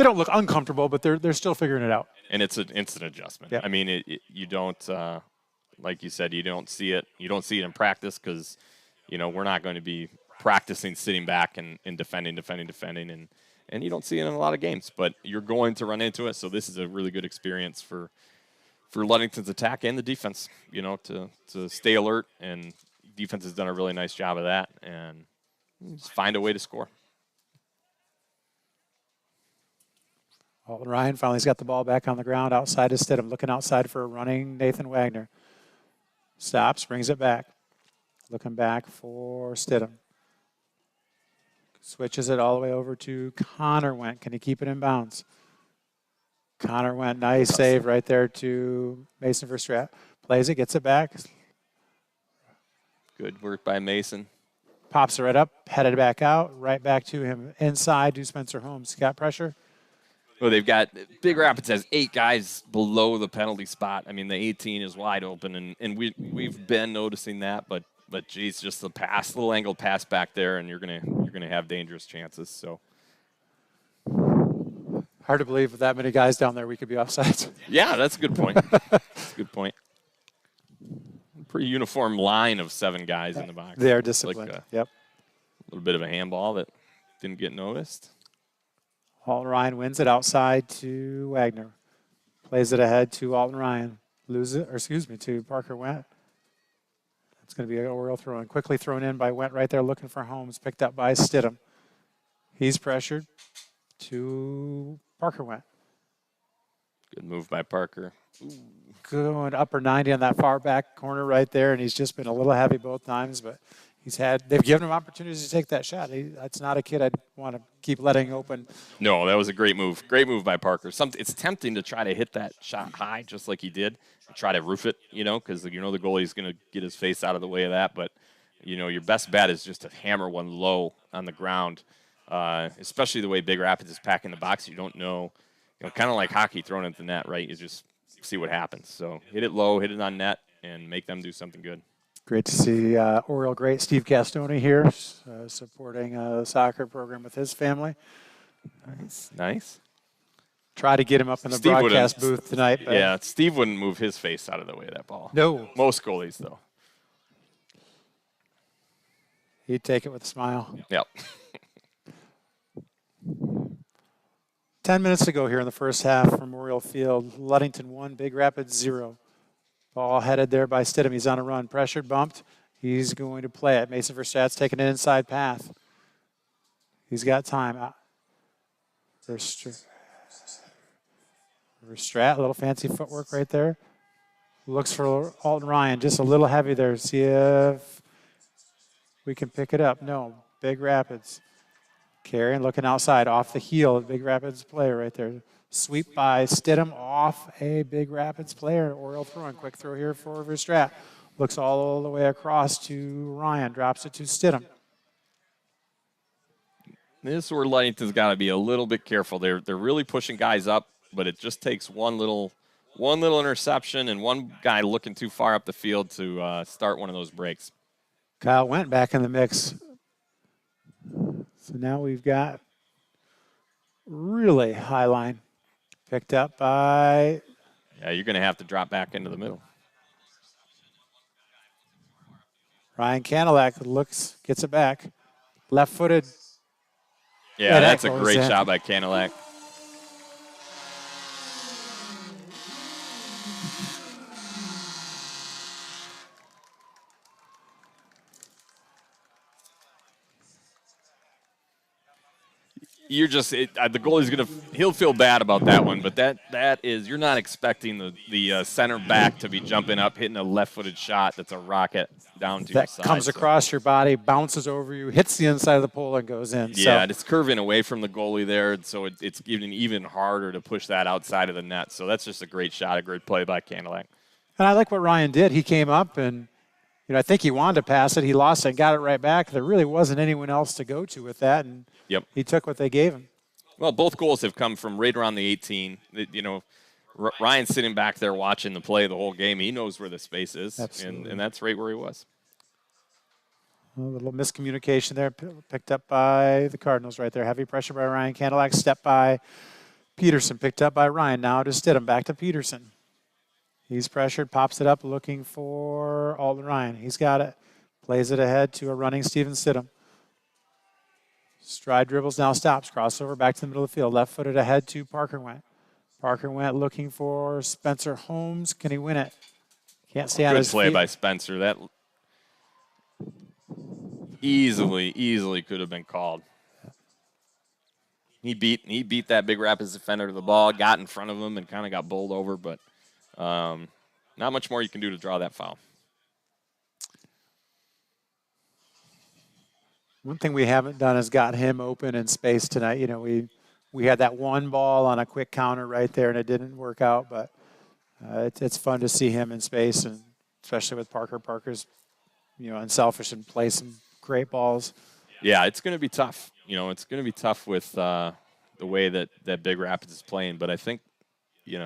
don't look uncomfortable, but they're still figuring it out. And it's an instant adjustment. Yeah. I mean, you don't, like you said, you don't see it. You don't see it in practice because, you know, we're not going to be practicing sitting back and defending, and you don't see it in a lot of games. But you're going to run into it, so this is a really good experience for Ludington's attack and the defense, you know, to stay alert, and defense has done a really nice job of that, and just find a way to score. Alton Ryan finally's got the ball back on the ground outside of Stidham, looking outside for a running Nathan Wagner. Stops, brings it back. Looking back for Stidham. Switches it all the way over to Connor Went. Can he keep it in bounds? Connor Went, nice save right there to Mason for Strat. Plays it, gets it back. Good work by Mason. Pops it right up, headed back out, right back to him inside to Spencer Holmes. Got pressure? Well, they've got Big Rapids has 8 guys below the penalty spot. I mean, the 18 is wide open, and we've been noticing that, but geez, just the pass, little angled pass back there, and you're gonna have dangerous chances. So Hard to believe with that many guys down there we could be offsides. yeah, that's a good point. That's a good point. Pretty uniform line of 7 guys in the box. They are disciplined. Like Yep. a little bit of a handball that didn't get noticed. Alton Ryan wins it outside to Wagner. Plays it ahead to Alton Ryan. To Parker Went. It's going to be an Oriole throw in. Quickly thrown in by Went right there looking for Holmes. Picked up by Stidham. He's pressured to Parker Went. Good move by Parker. Going upper 90 on that far back corner right there, and he's just been a little heavy both times, but they've given him opportunities to take that shot. That's not a kid I'd want to keep letting open. No, that was a great move. Great move by Parker. It's tempting to try to hit that shot high just like he did, try to roof it, because the goalie's going to get his face out of the way of that. But, your best bet is just to hammer one low on the ground, especially the way Big Rapids is packing the box. You don't know, kind of like hockey thrown at the net, right? You just see what happens. So hit it low, hit it on net, and make them do something good. Great to see Oriole great Steve Castoni here supporting the soccer program with his family. Nice. Try to get him up in the broadcast booth tonight. But yeah, Steve wouldn't move his face out of the way of that ball. No. Most goalies, though. He'd take it with a smile. Yep. 10 minutes to go here in the first half from Oriole Field. Ludington 1, Big Rapids 0. Ball headed there by Stidham. He's on a run. Pressured, bumped. He's going to play it. Mason Verstrat's taking an inside path. He's got time. Verstrat, a little fancy footwork right there. Looks for Alton Ryan. Just a little heavy there. See if we can pick it up. No. Big Rapids. Carrying, looking outside, off the heel. Big Rapids player right there. Sweep by Stidham off a Big Rapids player. Oriole throwing. Quick throw here for Verstrat. Looks all the way across to Ryan. Drops it to Stidham. This is where Ludington's got to be a little bit careful. They're really pushing guys up, but it just takes one little interception and one guy looking too far up the field to start one of those breaks. Kyle Went back in the mix. So now we've got really high line. Picked up by... Yeah, you're going to have to drop back into the middle. Ryan Kanilak gets it back. Left-footed. Yeah, that's a great shot by Kanilak. You're just the goalie's he'll feel bad about that one, but that is you're not expecting the center back to be jumping up hitting a left-footed shot that's a rocket down to your side. That comes across your body, bounces over you, hits the inside of the pole and goes in. Yeah, and it's curving away from the goalie there, so it's even harder to push that outside of the net. So that's just a great shot, a great play by Kanilak. And I like what Ryan did. He came up and I think he wanted to pass it. He lost it, got it right back. There really wasn't anyone else to go to with that, and he took what they gave him. Well, both goals have come from right around the 18. Ryan's sitting back there watching the play the whole game. He knows where the space is, and that's right where he was. A little miscommunication there, picked up by the Cardinals right there. Heavy pressure by Ryan Kanilak, step by Peterson, picked up by Ryan. Now to Stidham, back to Peterson. He's pressured, pops it up, looking for Alton Ryan. He's got it. Plays it ahead to a running Steven Stidham. Stride dribbles, now stops. Crossover back to the middle of the field. Left-footed ahead to Parker Went. Parker Went looking for Spencer Holmes. Can he win it? Can't stay on his feet. Good play by Spencer. That easily could have been called. He beat that Big Rapids defender to the ball, got in front of him, and kind of got bowled over, but not much more you can do to draw that foul. One thing we haven't done is got him open in space tonight. We had that one ball on a quick counter right there, and it didn't work out, but it's fun to see him in space, and especially with Parker. Parker's, unselfish and play some great balls. Yeah, it's going to be tough. It's going to be tough with the way that Big Rapids is playing, but I think, you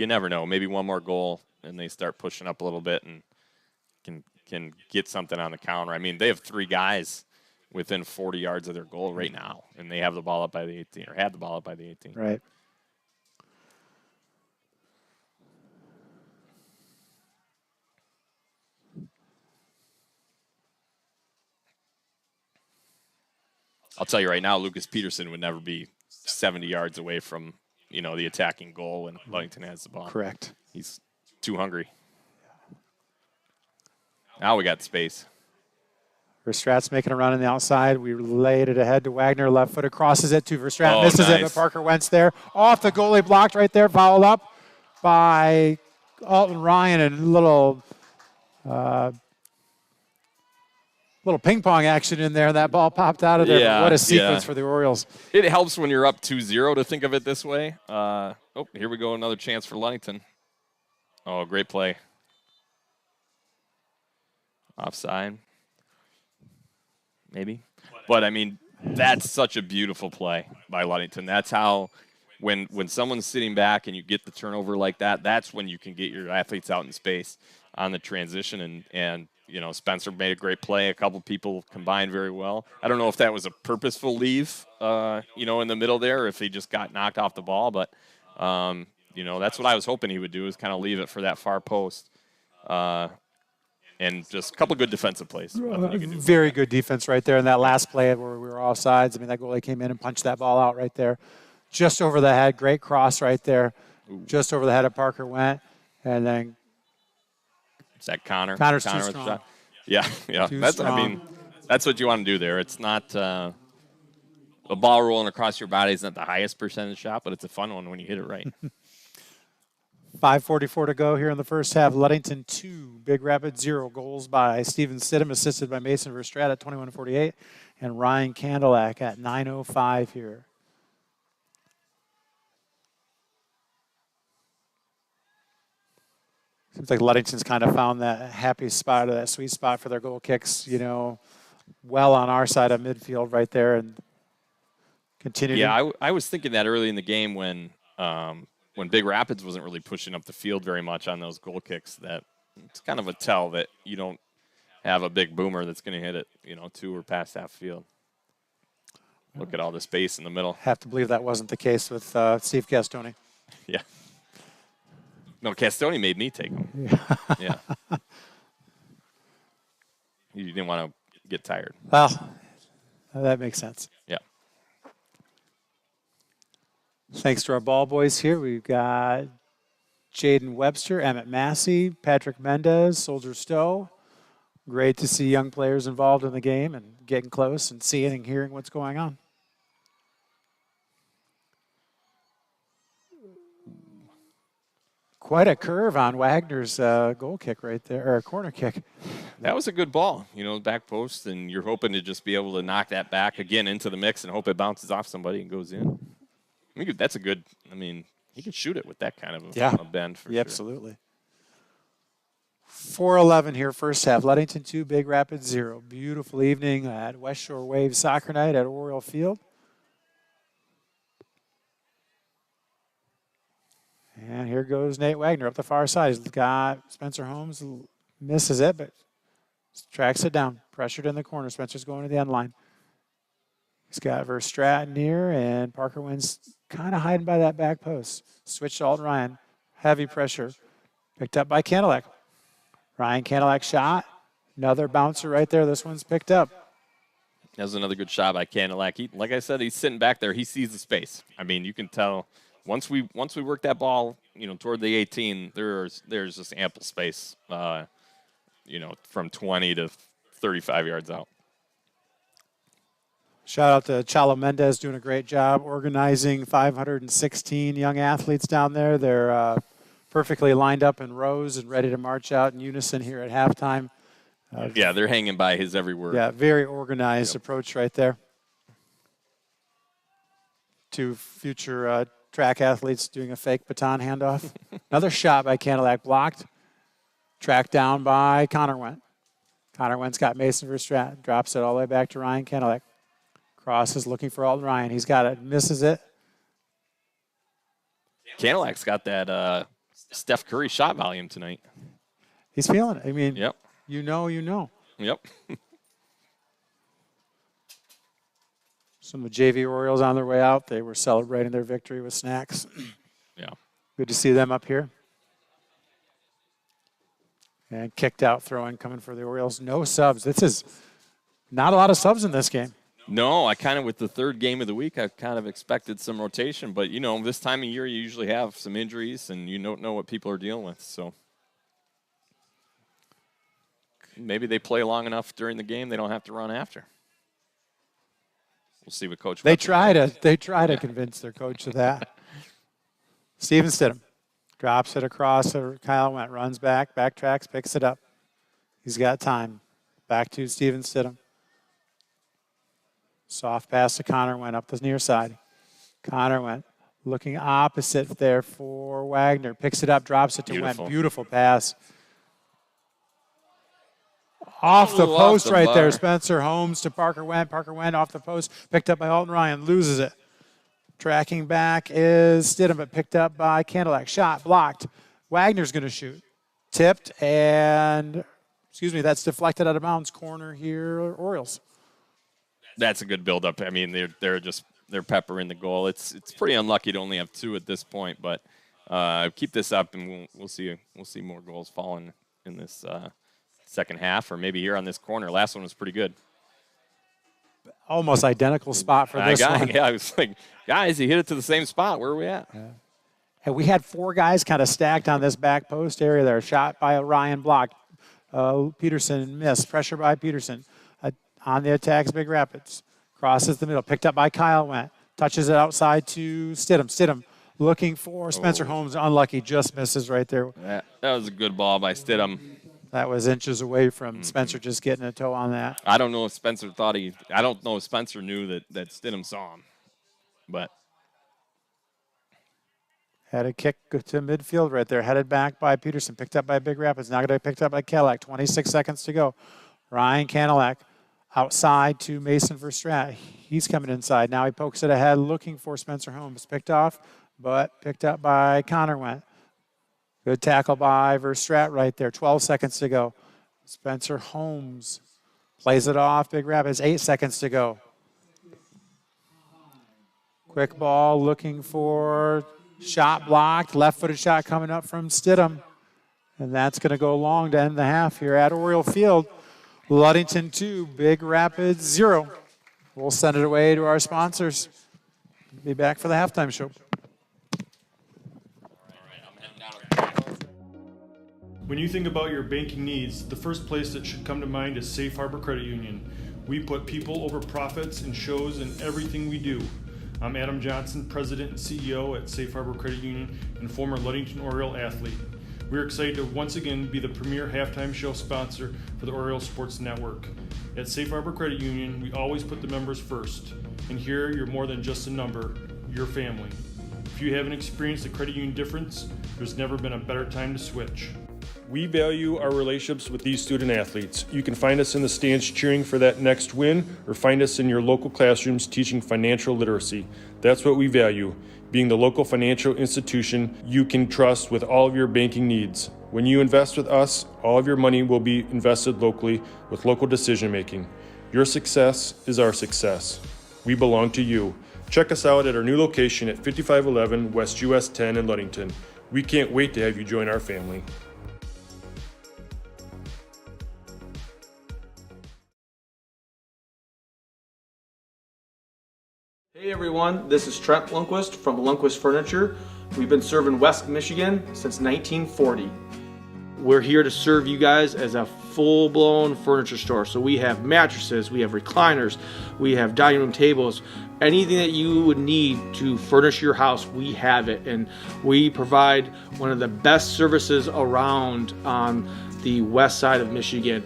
never know. Maybe one more goal, and they start pushing up a little bit and can get something on the counter. I mean, they have 3 guys within 40 yards of their goal right now, and they have the ball up by the 18, or had the ball up by the 18. Right. I'll tell you right now, Lucas Peterson would never be 70 yards away from, the attacking goal when Ludington has the ball. Correct. He's too hungry. Now we got space. Verstrat's making a run on the outside. We laid it ahead to Wagner. Left foot crosses it to Verstrat. Oh, misses it, nice. but Parker Wentz there. Off the goalie, blocked right there. Fouled up by Alton Ryan, and little ping pong action in there. That ball popped out of there. Yeah, But what a sequence yeah. for the Orioles. It helps when you're up 2-0 to think of it this way. Here we go. Another chance for Ludington. Oh, great play. Offside. Maybe. But, I mean, that's such a beautiful play by Ludington. That's how, when someone's sitting back and you get the turnover like that, that's when you can get your athletes out in space on the transition. And Spencer made a great play. A couple people combined very well. I don't know if that was a purposeful leave, in the middle there, or if he just got knocked off the ball. But, that's what I was hoping he would do, is kind of leave it for that far post. And just a couple good defensive plays. Very good defense right there in that last play where we were offsides. I mean, that goalie came in and punched that ball out right there. Just over the head. Great cross right there. Ooh. Just over the head of Parker Went. And then is that Connor? Connor's too with the strong. shot. Yeah. Too That's strong. That's what you want to do there. It's not a ball rolling across your body is not the highest percentage shot, but it's a fun one when you hit it right. 5:44 to go here in the first half. Ludington 2, Big Rapids 0. Goals by Steven Sidham, assisted by Mason Verstrat at 21:48, and Ryan Candelack at 9:05 here. Seems like Ludington's kind of found that happy spot, or that sweet spot for their goal kicks, well on our side of midfield right there, and continue. Yeah, I was thinking that early in the game when Big Rapids wasn't really pushing up the field very much on those goal kicks, that it's kind of a tell that you don't have a big boomer that's going to hit it, 2 or past half field. Look at all the space in the middle. Have to believe that wasn't the case with Steve Castoni. Yeah. No, Castoni made me take him. Yeah. You didn't want to get tired. Well, that makes sense. Yeah. Thanks to our ball boys here. We've got Jaden Webster, Emmett Massey, Patrick Mendez, Soldier Stowe. Great to see young players involved in the game and getting close and seeing and hearing what's going on. Quite a curve on Wagner's goal kick right there, or corner kick. That was a good ball, back post, and you're hoping to just be able to knock that back again into the mix and hope it bounces off somebody and goes in. That's a good, he can shoot it with that kind of a bend for sure. Absolutely. 4:11 here, first half. Ludington 2, Big Rapids 0. Beautiful evening at West Shore Waves Soccer Night at Oriole Field. And here goes Nate Wagner up the far side. He's got Spencer Holmes, misses it, but tracks it down. Pressured in the corner. Spencer's going to the end line. He's got Verstrat near, and Parker Wins kind of hiding by that back post. Switch to Alton Ryan. Heavy pressure. Picked up by Candelack. Ryan Candelack shot. Another bouncer right there. This one's picked up. That was another good shot by Candelack. Like I said, he's sitting back there. He sees the space. You can tell once we work that ball, toward the 18, there's just ample space, from 20 to 35 yards out. Shout out to Chalo Mendez doing a great job organizing 516 young athletes down there. They're perfectly lined up in rows and ready to march out in unison here at halftime. Yeah, they're hanging by his every word. Yeah, very organized approach right there. To future track athletes doing a fake baton handoff. Another shot by Candelack, blocked. Tracked down by Connor Went. Connor Went's got Mason Verstrat. Drops it all the way back to Ryan Candelack. Crosses looking for Alton Ryan. He's got it. Misses it. Candelack's got that Steph Curry shot volume tonight. He's feeling it. Yep. You know. Yep. Some of the JV Orioles on their way out, they were celebrating their victory with snacks. Yeah. Good to see them up here. And kicked out throw-in coming for the Orioles. No subs. This is not a lot of subs in this game. No, I kind of, with the third game of the week, I kind of expected some rotation. But, this time of year, you usually have some injuries, and you don't know what people are dealing with. So maybe they play long enough during the game, they don't have to run after. We'll see what Coach. They try to convince their coach of that. Steven Stidham drops it across. Kyle Went, runs back, backtracks, picks it up. He's got time. Back to Steven Stidham. Soft pass to Connor Went up the near side. Connor Went looking opposite there for Wagner. Picks it up, drops it to Went. Beautiful pass. Off the post right bar. there. Spencer Holmes to Parker Went. Parker Went off the post. Picked up by Alton Ryan. Loses it. Tracking back is Stidham, but picked up by Candelac. Shot blocked. Wagner's going to shoot. Tipped and, that's deflected out of bounds. Corner here, Orioles. That's a good build-up. I mean, they're peppering the goal. It's pretty unlucky to only have 2 at this point, but keep this up, and we'll see more goals falling in this second half, or maybe here on this corner. Last one was pretty good. Almost identical spot for this one. Yeah, I was like, guys, he hit it to the same spot. Where are we at? Yeah. And we had 4 guys kind of stacked on this back post area there. Shot by Ryan, blocked. Peterson missed. Pressure by Peterson. On the attacks, Big Rapids. Crosses the middle. Picked up by Kyle Went. Touches it outside to Stidham. Stidham looking for Spencer Holmes. Unlucky. Just misses right there. That was a good ball by Stidham. That was inches away from Spencer just getting a toe on that. I don't know if Spencer knew that Stidham saw him. But had a kick to midfield right there. Headed back by Peterson. Picked up by Big Rapids. Now going to be picked up by Cadillac. 26 seconds to go. Ryan Cadillac outside to Mason Verstrat. He's coming inside. Now he pokes it ahead looking for Spencer Holmes. Picked off, but picked up by Connor Went. Good tackle by Verstrat right there. 12 seconds to go. Spencer Holmes plays it off. Big Rapids, 8 seconds to go. Quick ball looking for shot blocked. Left-footed shot coming up from Stidham. And that's going to go long to end the half here at Oriole Field. Ludington 2, Big Rapids 0. We'll send it away to our sponsors. Be back for the halftime show. When you think about your banking needs, the first place that should come to mind is Safe Harbor Credit Union. We put people over profits and shows in everything we do. I'm Adam Johnson, President and CEO at Safe Harbor Credit Union and former Ludington Oriole athlete. We're excited to once again be the premier halftime show sponsor for the Oriole Sports Network. At Safe Harbor Credit Union, we always put the members first. And here, you're more than just a number, you're family. If you haven't experienced the credit union difference, there's never been a better time to switch. We value our relationships with these student athletes. You can find us in the stands cheering for that next win, or find us in your local classrooms teaching financial literacy. That's what we value, being the local financial institution you can trust with all of your banking needs. When you invest with us, all of your money will be invested locally with local decision making. Your success is our success. We belong to you. Check us out at our new location at 5511 West US 10 in Ludington. We can't wait to have you join our family. Hey everyone, this is Trent Lundquist from Lundquist Furniture. We've been serving West Michigan since 1940. We're here to serve you guys as a full-blown furniture store. So we have mattresses, we have recliners, we have dining room tables, anything that you would need to furnish your house, we have it. And we provide one of the best services around on the west side of Michigan.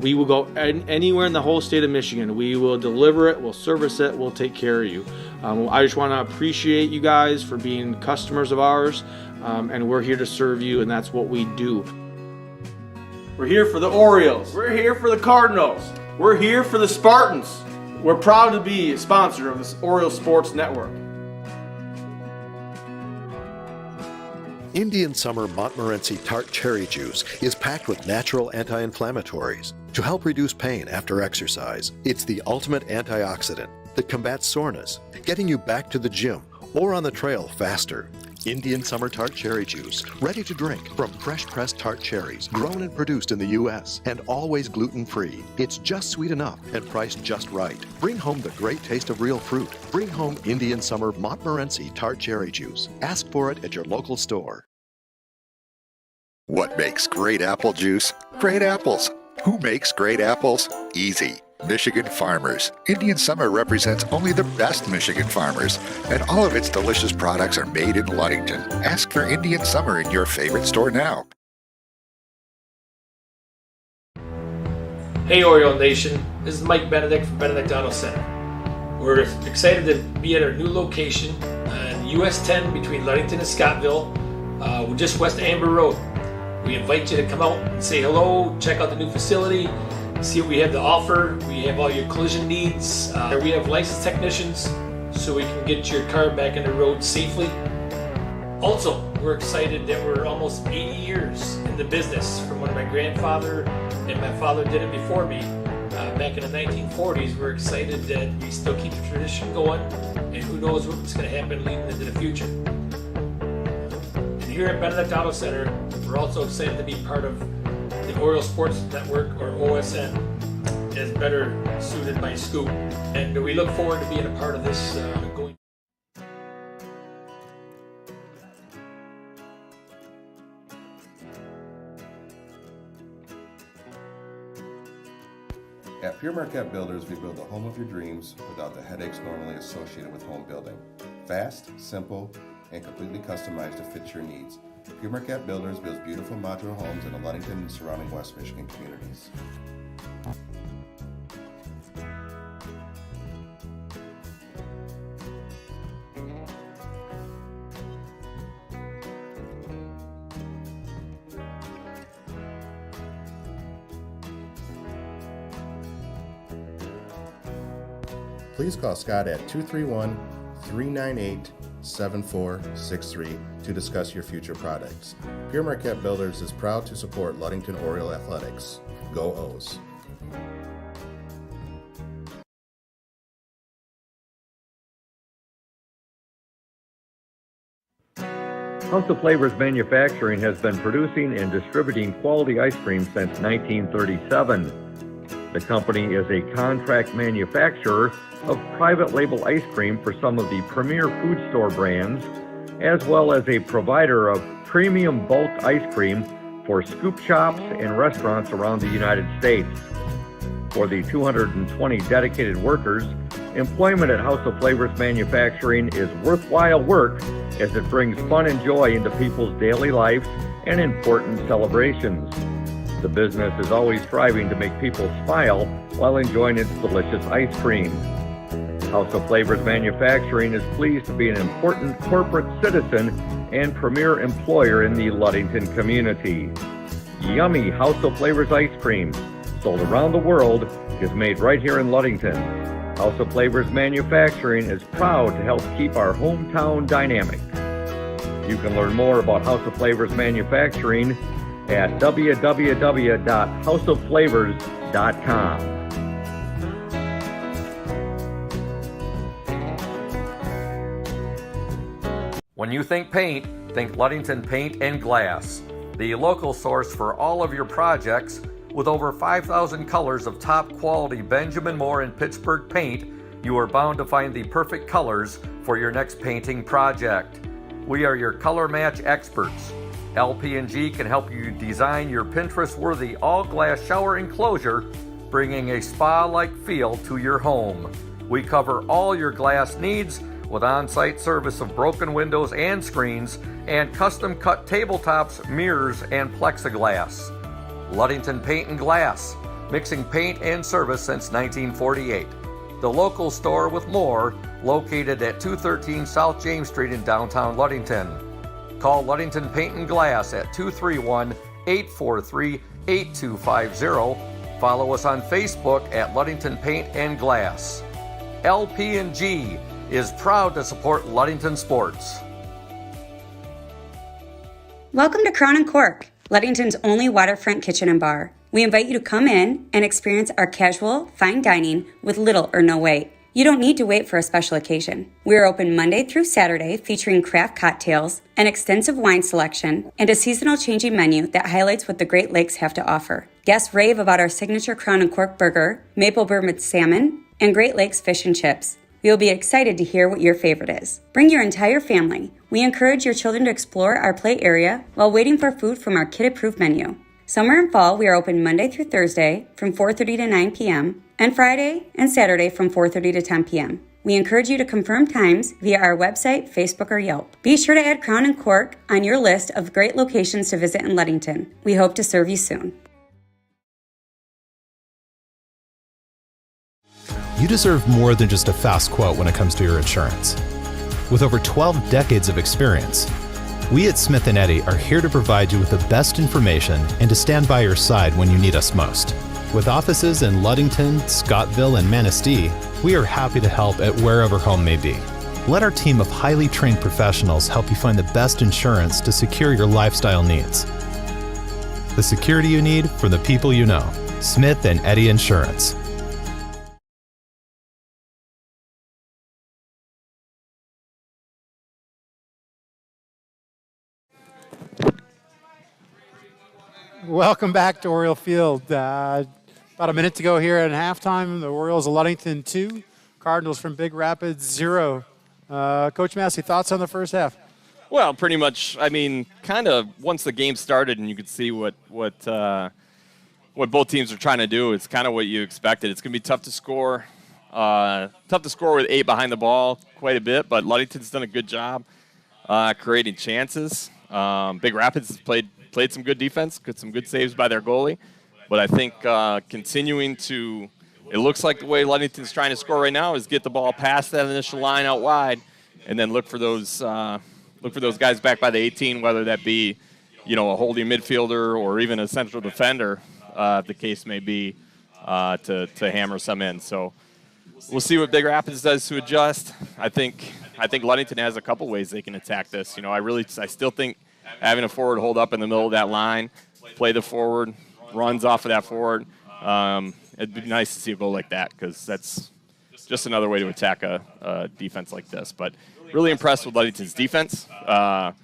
We will go anywhere in the whole state of Michigan. We will deliver it, we'll service it, we'll take care of you. I just want to appreciate you guys for being customers of ours, and we're here to serve you, and that's what we do. We're here for the Orioles. We're here for the Cardinals. We're here for the Spartans. We're proud to be a sponsor of this Oriole Sports Network. Indian Summer Montmorency Tart Cherry Juice is packed with natural anti-inflammatories to help reduce pain after exercise. It's the ultimate antioxidant that combats soreness, getting you back to the gym or on the trail faster. Indian Summer Tart Cherry Juice, ready to drink from fresh pressed tart cherries, grown and produced in the U.S. and always gluten-free. It's just sweet enough and priced just right. Bring home the great taste of real fruit. Bring home Indian Summer Montmorency Tart Cherry Juice. Ask for it at your local store. What makes great apple juice? Great apples. Who makes great apples? Easy. Michigan farmers. Indian Summer represents only the best Michigan farmers, and all of its delicious products are made in Ludington. Ask for Indian Summer in your favorite store now. Hey Oriole Nation, this is Mike Benedict from Benedict Auto Center. We're excited to be at our new location on US 10 between Ludington and Scottville. We're just west of Amber Road. We invite you to come out and say hello, check out the new facility, see what we have to offer. We have all your collision needs. We have licensed technicians so we can get your car back on the road safely. Also, we're excited that we're almost 80 years in the business from when my grandfather and my father did it before me back in the 1940s. We're excited that we still keep the tradition going, and who knows what's going to happen leading into the future. And here at Benedict Auto Center, we're also excited to be part of the Oriole Sports Network, or OSN, as better suited by Scoop. And we look forward to being a part of this going. At Pure Marquette Builders, we build the home of your dreams without the headaches normally associated with home building. Fast, simple, and completely customized to fit your needs. Pure Marquette Builders builds beautiful modular homes in the Ludington and surrounding West Michigan communities. Please call Scott at 231-398-7463 to discuss your future products. Pure Marquette Builders is proud to support Ludington Oriole Athletics. Go O's! House of Flavors Manufacturing has been producing and distributing quality ice cream since 1937. The company is a contract manufacturer of private label ice cream for some of the premier food store brands, as well as a provider of premium bulk ice cream for scoop shops and restaurants around the United States. For the 220 dedicated workers, employment at House of Flavors Manufacturing is worthwhile work as it brings fun and joy into people's daily lives and important celebrations. The business is always striving to make people smile while enjoying its delicious ice cream. House of Flavors Manufacturing is pleased to be an important corporate citizen and premier employer in the Ludington community. Yummy House of Flavors ice cream, sold around the world, is made right here in Ludington. House of Flavors Manufacturing is proud to help keep our hometown dynamic. You can learn more about House of Flavors Manufacturing at www.houseofflavors.com. When you think paint, think Ludington Paint and Glass, the local source for all of your projects. With over 5,000 colors of top quality Benjamin Moore and Pittsburgh paint, you are bound to find the perfect colors for your next painting project. We are your color match experts. LP&G can help you design your Pinterest-worthy all-glass shower enclosure, bringing a spa-like feel to your home. We cover all your glass needs with on-site service of broken windows and screens and custom-cut tabletops, mirrors, and plexiglass. Ludington Paint and Glass, mixing paint and service since 1948. The local store with more, located at 213 South James Street in downtown Ludington. Call Ludington Paint and Glass at 231-843-8250. Follow us on Facebook at Ludington Paint and Glass. LP&G is proud to support Ludington sports. Welcome to Crown and Cork, Ludington's only waterfront kitchen and bar. We invite you to come in and experience our casual, fine dining with little or no wait. You don't need to wait for a special occasion. We are open Monday through Saturday, featuring craft cocktails, an extensive wine selection, and a seasonal changing menu that highlights what the Great Lakes have to offer. Guests rave about our signature Crown and Cork burger, maple bourbon salmon, and Great Lakes fish and chips. We will be excited to hear what your favorite is. Bring your entire family. We encourage your children to explore our play area while waiting for food from our kid-approved menu. Summer and fall, we are open Monday through Thursday from 4:30 to 9 p.m. and Friday and Saturday from 4:30 to 10 p.m. We encourage you to confirm times via our website, Facebook, or Yelp. Be sure to add Crown and Cork on your list of great locations to visit in Ludington. We hope to serve you soon. You deserve more than just a fast quote when it comes to your insurance. With over 12 decades of experience, we at Smith & Eddy are here to provide you with the best information and to stand by your side when you need us most. With offices in Ludington, Scottville, and Manistee, we are happy to help at wherever home may be. Let our team of highly trained professionals help you find the best insurance to secure your lifestyle needs. The security you need from the people you know. Smith & Eddy Insurance. Welcome back to Oriole Field. About a minute to go here at halftime. The Orioles of Ludington 2, Cardinals from Big Rapids 0. Coach Massey, thoughts on the first half? Well, pretty much. I mean, kind of once the game started and you could see what both teams are trying to do, it's kind of what you expected. It's going to be tough to score. Tough to score with 8 behind the ball quite a bit, but Ludington's done a good job creating chances. Big Rapids played some good defense, got some good saves by their goalie. But I think continuing to, it looks like the way Ludington's trying to score right now is get the ball past that initial line out wide, and then look for those guys back by the 18, whether that be, a holding midfielder or even a central defender, if the case may be, to hammer some in. So we'll see what Big Rapids does to adjust. I think Ludington has a couple ways they can attack this. I still think having a forward hold up in the middle of that line, play the forward, runs off of that forward. It'd be nice to see a goal like that because that's just another way to attack a defense like this. But really impressed with Ludington's defense. Part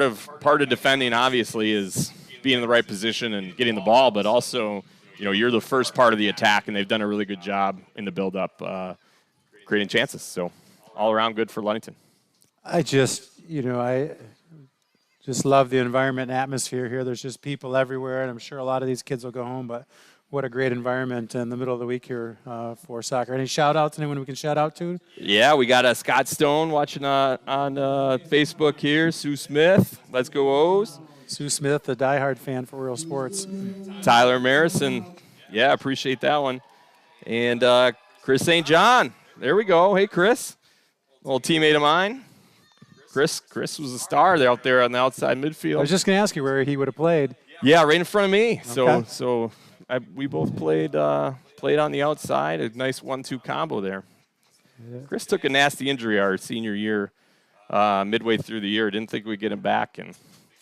of defending obviously is being in the right position and getting the ball, but also, you're the first part of the attack, and they've done a really good job in the build-up creating chances. So all around good for Ludington. I just love the environment and atmosphere here. There's just people everywhere, and I'm sure a lot of these kids will go home, but what a great environment in the middle of the week here for soccer. Any shout-outs, anyone we can shout out to? Yeah, we got Scott Stone watching on Facebook here. Sue Smith, let's go O's. Sue Smith, a diehard fan for Oriole Sports. Tyler Marison, yeah, appreciate that one. And Chris St. John, there we go. Hey, Chris, old teammate of mine. Chris was a star there out there on the outside midfield. I was just going to ask you where he would have played. Yeah, right in front of me. Okay. So we both played on the outside. A nice 1-2 combo there. Yeah. Chris took a nasty injury our senior year, midway through the year. Didn't think we'd get him back, and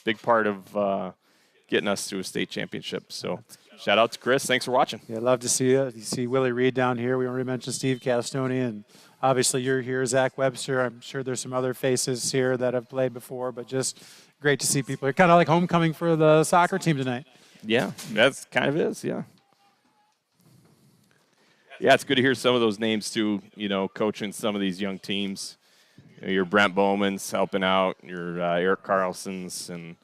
big part of getting us to a state championship. So shout out to Chris. Thanks for watching. Yeah, love to see you. You see Willie Reed down here. We already mentioned Steve Castoni, and obviously you're here, Zach Webster. I'm sure there's some other faces here that have played before, but just great to see people. It's kind of like homecoming for the soccer team tonight. Yeah, that's kind of is, yeah. Yeah, it's good to hear some of those names too, coaching some of these young teams. Your Brent Bowman's helping out, your Eric Carlson's, and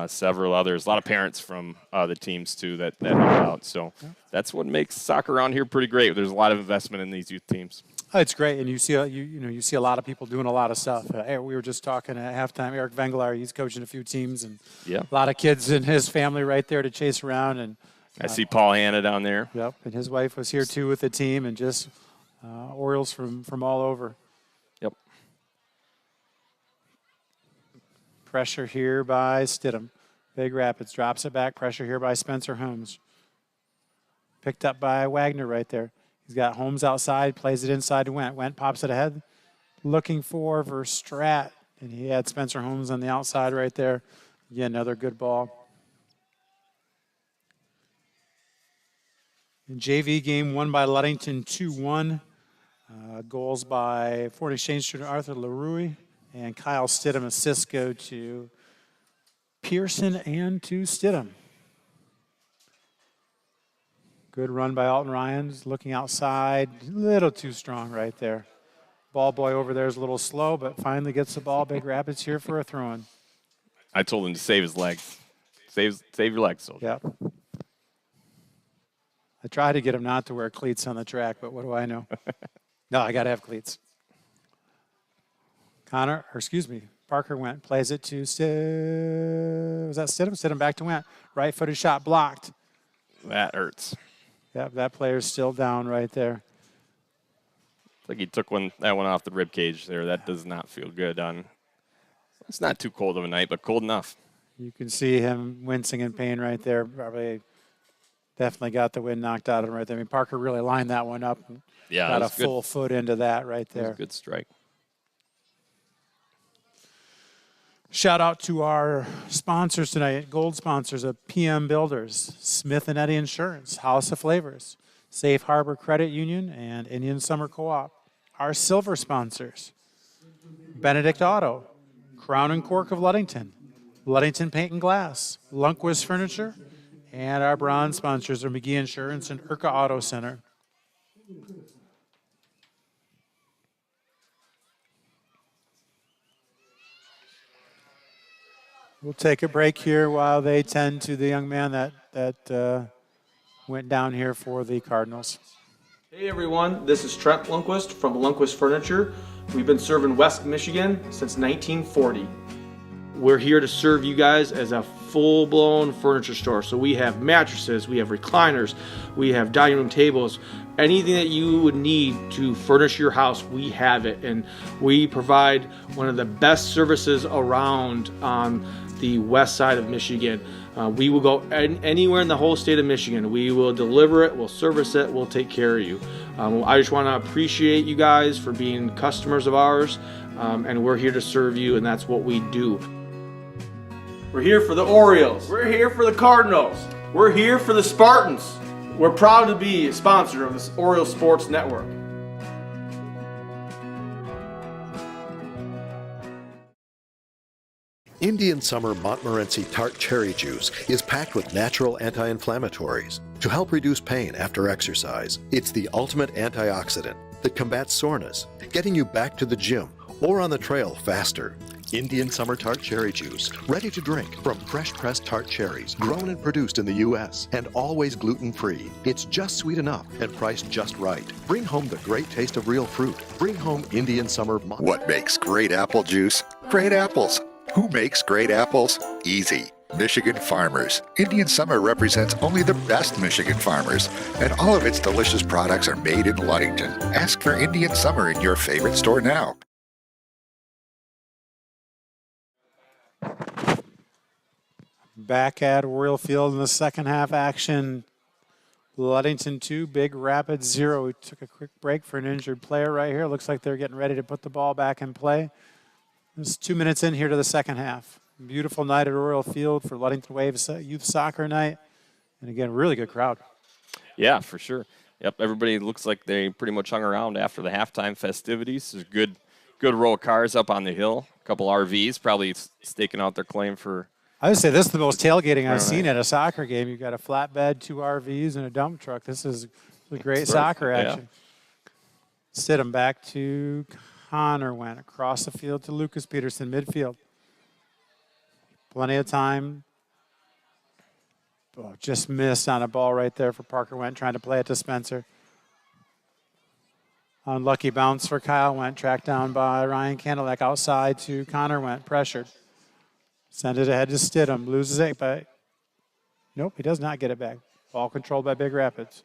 several others. A lot of parents from the teams too that help out. So that's what makes soccer around here pretty great. There's a lot of investment in these youth teams. Oh, it's great, and you see a lot of people doing a lot of stuff. We were just talking at halftime. Eric Vengelaar, he's coaching a few teams, and a lot of kids in his family right there to chase around. And I see Paul Hanna down there. Yep, and his wife was here too with the team, and just Orioles from all over. Yep. Pressure here by Stidham. Big Rapids drops it back. Pressure here by Spencer Holmes. Picked up by Wagner right there. He's got Holmes outside, plays it inside to Went. Went pops it ahead. Looking for Verstrat. And he had Spencer Holmes on the outside right there. Yeah, another good ball. In JV game won by Ludington 2-1. Goals by foreign exchange student Arthur LaRue and Kyle Stidham. Assists go to Pearson and to Stidham. Good run by Alton Ryans, looking outside. A little too strong right there. Ball boy over there is a little slow, but finally gets the ball. Big Rapids here for a throw-in. I told him to save his legs. Save your legs, soldier. Yep. I tried to get him not to wear cleats on the track, but what do I know? No, I got to have cleats. Parker went, plays it to was that Stidham? Stidham back to Went. Right-footed shot blocked. That hurts. Yep, that player's still down right there. It's like he took that one off the rib cage there. That does not feel good. It's not too cold of a night, but cold enough. You can see him wincing in pain right there. Probably definitely got the wind knocked out of him right there. I mean, Parker really lined that one up. And got a full foot into that right there. Good strike. Shout out to our sponsors tonight, gold sponsors of PM Builders, Smith & Eddy Insurance, House of Flavors, Safe Harbor Credit Union, and Indian Summer Co-op. Our silver sponsors, Benedict Auto, Crown and Cork of Ludington, Ludington Paint and Glass, Lundquist Furniture, and our bronze sponsors are McGee Insurance and Urca Auto Center. We'll take a break here while they tend to the young man that went down here for the Cardinals. Hey everyone, this is Trent Lundquist from Lundquist Furniture. We've been serving West Michigan since 1940. We're here to serve you guys as a full-blown furniture store. So we have mattresses, we have recliners, we have dining room tables, anything that you would need to furnish your house, we have it. And we provide one of the best services around on the west side of Michigan. We will go anywhere in the whole state of Michigan. We will deliver it, we'll service it, we'll take care of you. I just want to appreciate you guys for being customers of ours, and we're here to serve you, and that's what we do. We're here for the Orioles. We're here for the Cardinals. We're here for the Spartans. We're proud to be a sponsor of this Orioles Sports Network. Indian Summer Montmorency Tart Cherry Juice is packed with natural anti-inflammatories to help reduce pain after exercise. It's the ultimate antioxidant that combats soreness, getting you back to the gym or on the trail faster. Indian Summer Tart Cherry Juice, ready to drink from fresh pressed tart cherries, grown and produced in the U.S. and always gluten-free. It's just sweet enough and priced just right. Bring home the great taste of real fruit. Bring home Indian Summer. What makes great apple juice? Great apples. Who makes great apples? Easy. Michigan farmers. Indian Summer represents only the best Michigan farmers, and all of its delicious products are made in Ludington. Ask for Indian Summer in your favorite store now. Back at Royal Field in the second half action. Ludington 2, Big Rapids 0. We took a quick break for an injured player right here. Looks like they're getting ready to put the ball back in play. It's 2 minutes in here to the second half. Beautiful night at Royal Field for Ludington Waves Youth Soccer Night. And again, really good crowd. Yeah, for sure. Yep, everybody looks like they pretty much hung around after the halftime festivities. There's a good row of cars up on the hill. A couple RVs probably staking out their claim for. I would say this is the most tailgating I've seen at a soccer game. You've got a flatbed, 2 RVs, and a dump truck. This is a great soccer action. Yeah. Stidham back to Connor, went across the field to Lucas Peterson, midfield. Plenty of time. Oh, just missed on a ball right there for Parker Went, trying to play it to Spencer. Unlucky bounce for Kyle Went, tracked down by Ryan Candlelack outside to Connor Went, pressured. Send it ahead to Stidham, loses it, but nope, he does not get it back. Ball controlled by Big Rapids.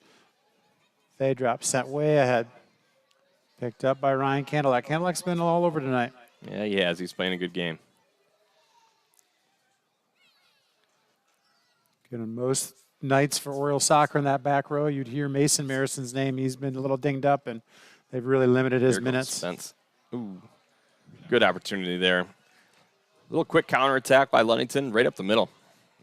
Fade drop, sent way ahead. Picked up by Ryan Candlelack. Candlelack's been all over tonight. Yeah, he has. He's playing a good game. Most nights for Oriole soccer in that back row, you'd hear Mason Marison's name. He's been a little dinged up, and they've really limited his minutes. Ooh, good opportunity there. little quick counterattack by Ludington right up the middle.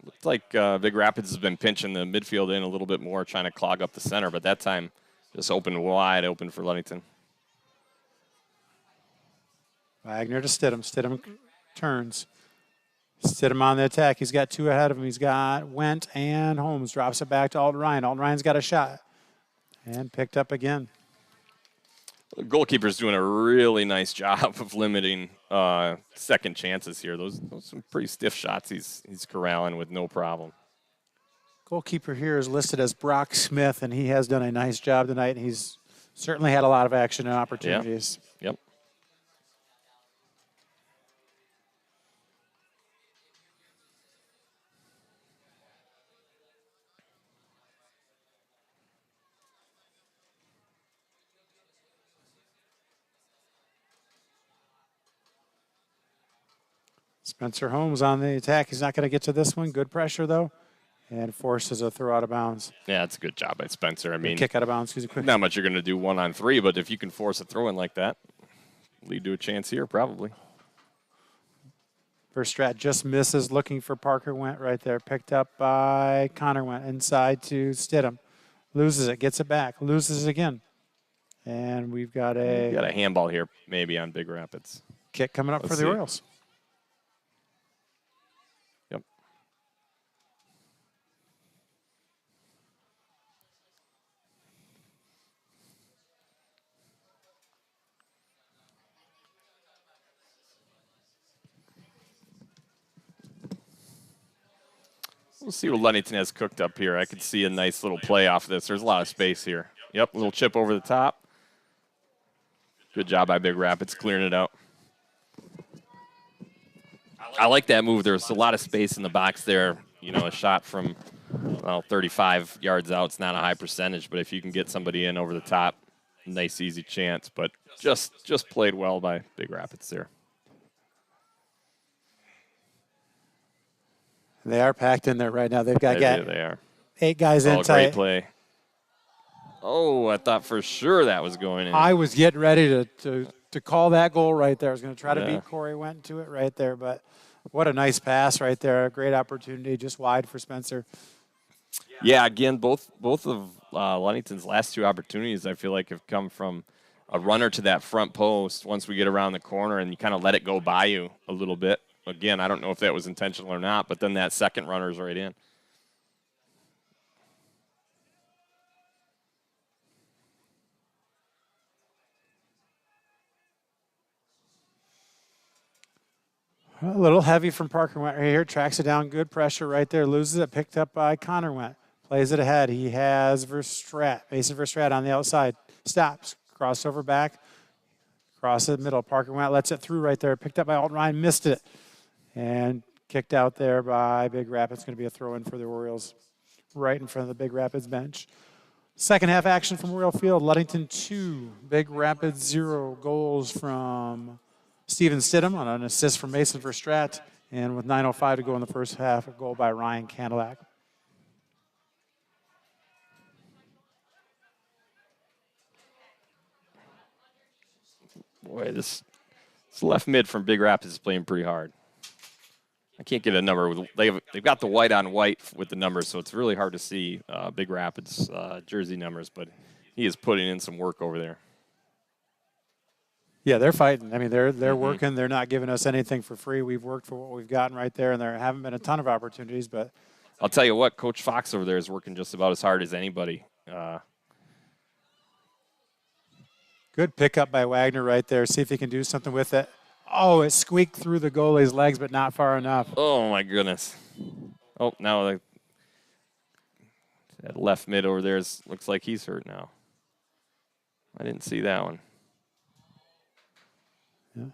Looks like Big Rapids has been pinching the midfield in a little bit more, trying to clog up the center, but that time just opened wide open for Ludington. Wagner to Stidham. Stidham turns. Stidham on the attack. He's got 2 ahead of him. He's got Went and Holmes. Drops it back to Alton Ryan. Alton Ryan's got a shot. And picked up again. The goalkeeper's doing a really nice job of limiting second chances here. Those some pretty stiff shots he's corralling with no problem. Goalkeeper here is listed as Brock Smith, and he has done a nice job tonight. And he's certainly had a lot of action and opportunities. Yep. Spencer Holmes on the attack. He's not going to get to this one. Good pressure, though, and forces a throw out of bounds. Yeah, it's a good job by Spencer. I mean, kick out of bounds. Quick. Not much you're going to do 1-on-3, but if you can force a throw in like that, lead to a chance here, probably. Verstrat just misses, looking for Parker Went right there. Picked up by Connor Went inside to Stidham. Loses it, gets it back, loses it again. And we've got a handball here, maybe on Big Rapids. Kick coming up for the Orioles. Yep. We'll see what Ludington has cooked up here. I could see a nice little play off this. There's a lot of space here. Yep, a little chip over the top. Good job by Big Rapids clearing it out. I like that move. There's a lot of space in the box there. You know, a shot from 35 yards out. It's not a high percentage, but if you can get somebody in over the top, nice, easy chance. But just played well by Big Rapids there. They are packed in there right now. They've got they are. 8 guys in tight. Great play. Oh, I thought for sure that was going in. I was getting ready to call that goal right there. I was going to try to beat Corey Went to it right there, but what a nice pass right there. A great opportunity, just wide for Spencer. Yeah, again, both of Ludington's last 2 opportunities, I feel like, have come from a runner to that front post once we get around the corner and you kind of let it go by you a little bit. Again, I don't know if that was intentional or not, but then that second runner's right in. A little heavy from Parker Went right here. Tracks it down. Good pressure right there. Loses it. Picked up by Connor Went. Plays it ahead. He has Verstrat. Mason Verstrat on the outside. Stops. Crossover back. Cross the middle. Parker Went lets it through right there. Picked up by Alton Ryan. Missed it. And kicked out there by Big Rapids. Going to be a throw-in for the Orioles right in front of the Big Rapids bench. Second half action from Oriole Field. Ludington 2. Big Rapids 0. Goals from Steven Stidham on an assist from Mason Verstrat. And with 9:05 to go in the first half, a goal by Ryan Cadillac. Boy, this left mid from Big Rapids is playing pretty hard. I can't get a number. They've got the white on white with the numbers, so it's really hard to see Big Rapids jersey numbers, but he is putting in some work over there. Yeah, they're fighting. I mean, they're working. They're not giving us anything for free. We've worked for what we've gotten right there, and there haven't been a ton of opportunities. But I'll tell you what, Coach Fox over there is working just about as hard as anybody. Good pickup by Wagner right there. See if he can do something with it. Oh, it squeaked through the goalie's legs, but not far enough. Oh, my goodness. Oh, now that left mid over there looks like he's hurt now. I didn't see that one. Yeah.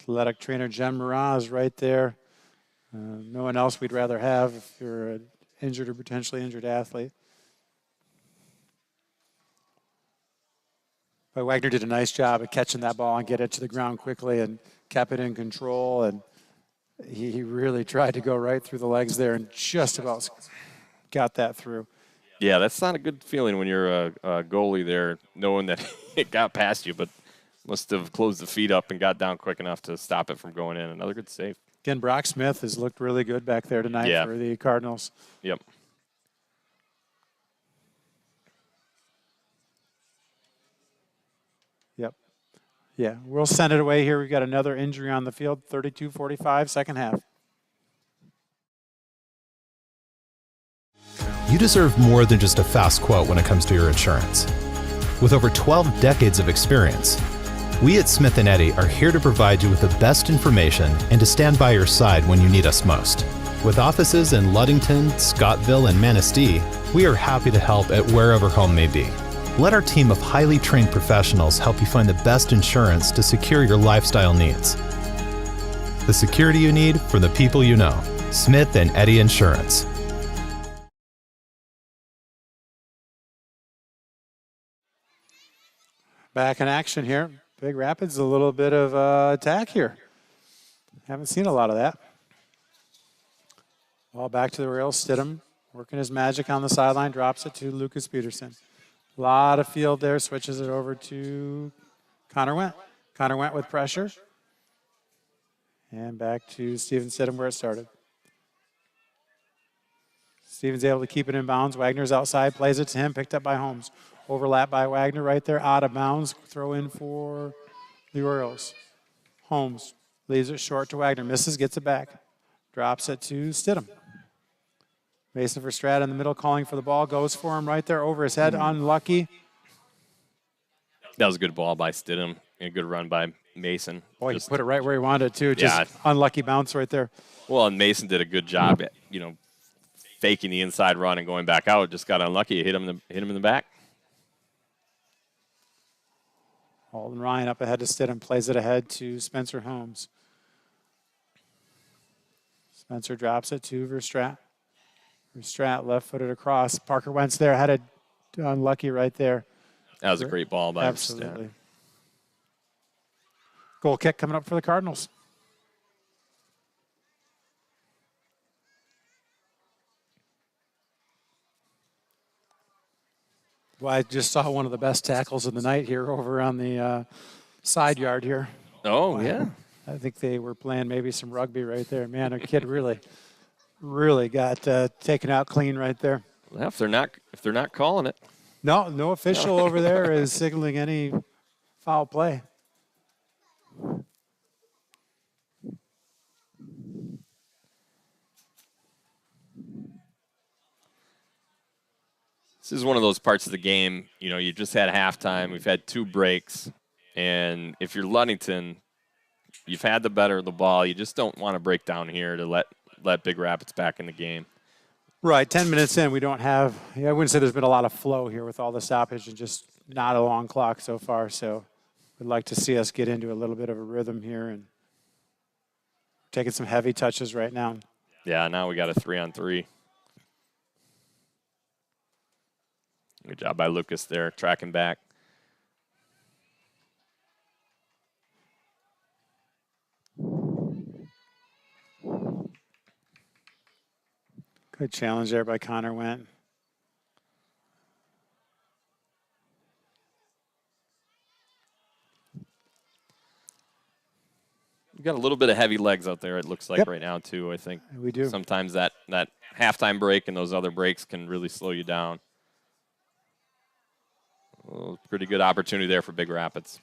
Athletic trainer Jen Miraz right there. No one else we'd rather have if you're an injured or potentially injured athlete. But Wagner did a nice job of catching that ball and get it to the ground quickly and kept it in control. And he really tried to go right through the legs there and just about got that through. Yeah, that's not a good feeling when you're a goalie there, knowing that it got past you. But Must have closed the feet up and got down quick enough to stop it from going in. Another good save. Again, Brock Smith has looked really good back there tonight Yeah. for the Cardinals. Yep. Yep. Yeah, we'll send it away here. We've got another injury on the field, 32-45, second half. You deserve more than just a fast quote when it comes to your insurance. With over 12 decades of experience, we at Smith & Eddy are here to provide you with the best information and to stand by your side when you need us most. With offices in Ludington, Scottville, and Manistee, we are happy to help at wherever home may be. Let our team of highly trained professionals help you find the best insurance to secure your lifestyle needs. The security you need from the people you know. Smith & Eddy Insurance. Back in action here. Big Rapids, a little bit of attack here. Haven't seen a lot of that. Ball back to the rails. Stidham working his magic on the sideline, drops it to Lucas Peterson. A lot of field there, switches it over to Connor Wendt. Connor Wendt with pressure. And back to Steven Stidham where it started. Steven's able to keep it in bounds. Wagner's outside, plays it to him, picked up by Holmes. Overlap by Wagner right there, out of bounds. Throw in for the Orioles. Holmes leaves it short to Wagner, misses, gets it back. Drops it to Stidham. Mason Verstraete in the middle calling for the ball, goes for him right there over his head, unlucky. That was a good ball by Stidham and a good run by Mason. Boy, he put it right where he wanted it to. Just unlucky bounce right there. Well, and Mason did a good job at, faking the inside run and going back out. Just got unlucky. Hit him in the back. Alden Ryan up ahead to Stidham, plays it ahead to Spencer Holmes. Spencer drops it to Verstraete. Verstraete left-footed across. Parker Wentz there, headed unlucky right there. That was a great ball by Absolutely. Verstraete. Goal kick coming up for the Cardinals. Well, I just saw one of the best tackles of the night here over on the side yard here. Oh, Wow. yeah. I think they were playing maybe some rugby right there. Man, a kid really got taken out clean right there. Well, if they're not calling it. No official over there is signaling any foul play. This is one of those parts of the game, you just had halftime. We've had 2 breaks. And if you're Ludington, you've had the better of the ball. You just don't want to break down here to let Big Rapids back in the game. Right, 10 minutes in, we don't have, I wouldn't say there's been a lot of flow here with all the stoppage and just not a long clock so far. So we'd like to see us get into a little bit of a rhythm here and taking some heavy touches right now. Yeah, now we got a 3-on-3. Good job by Lucas there, tracking back. Good challenge there by Connor Wendt. We've got a little bit of heavy legs out there, it looks like right now, too, I think. We do. Sometimes that halftime break and those other breaks can really slow you down. Well, pretty good opportunity there for Big Rapids.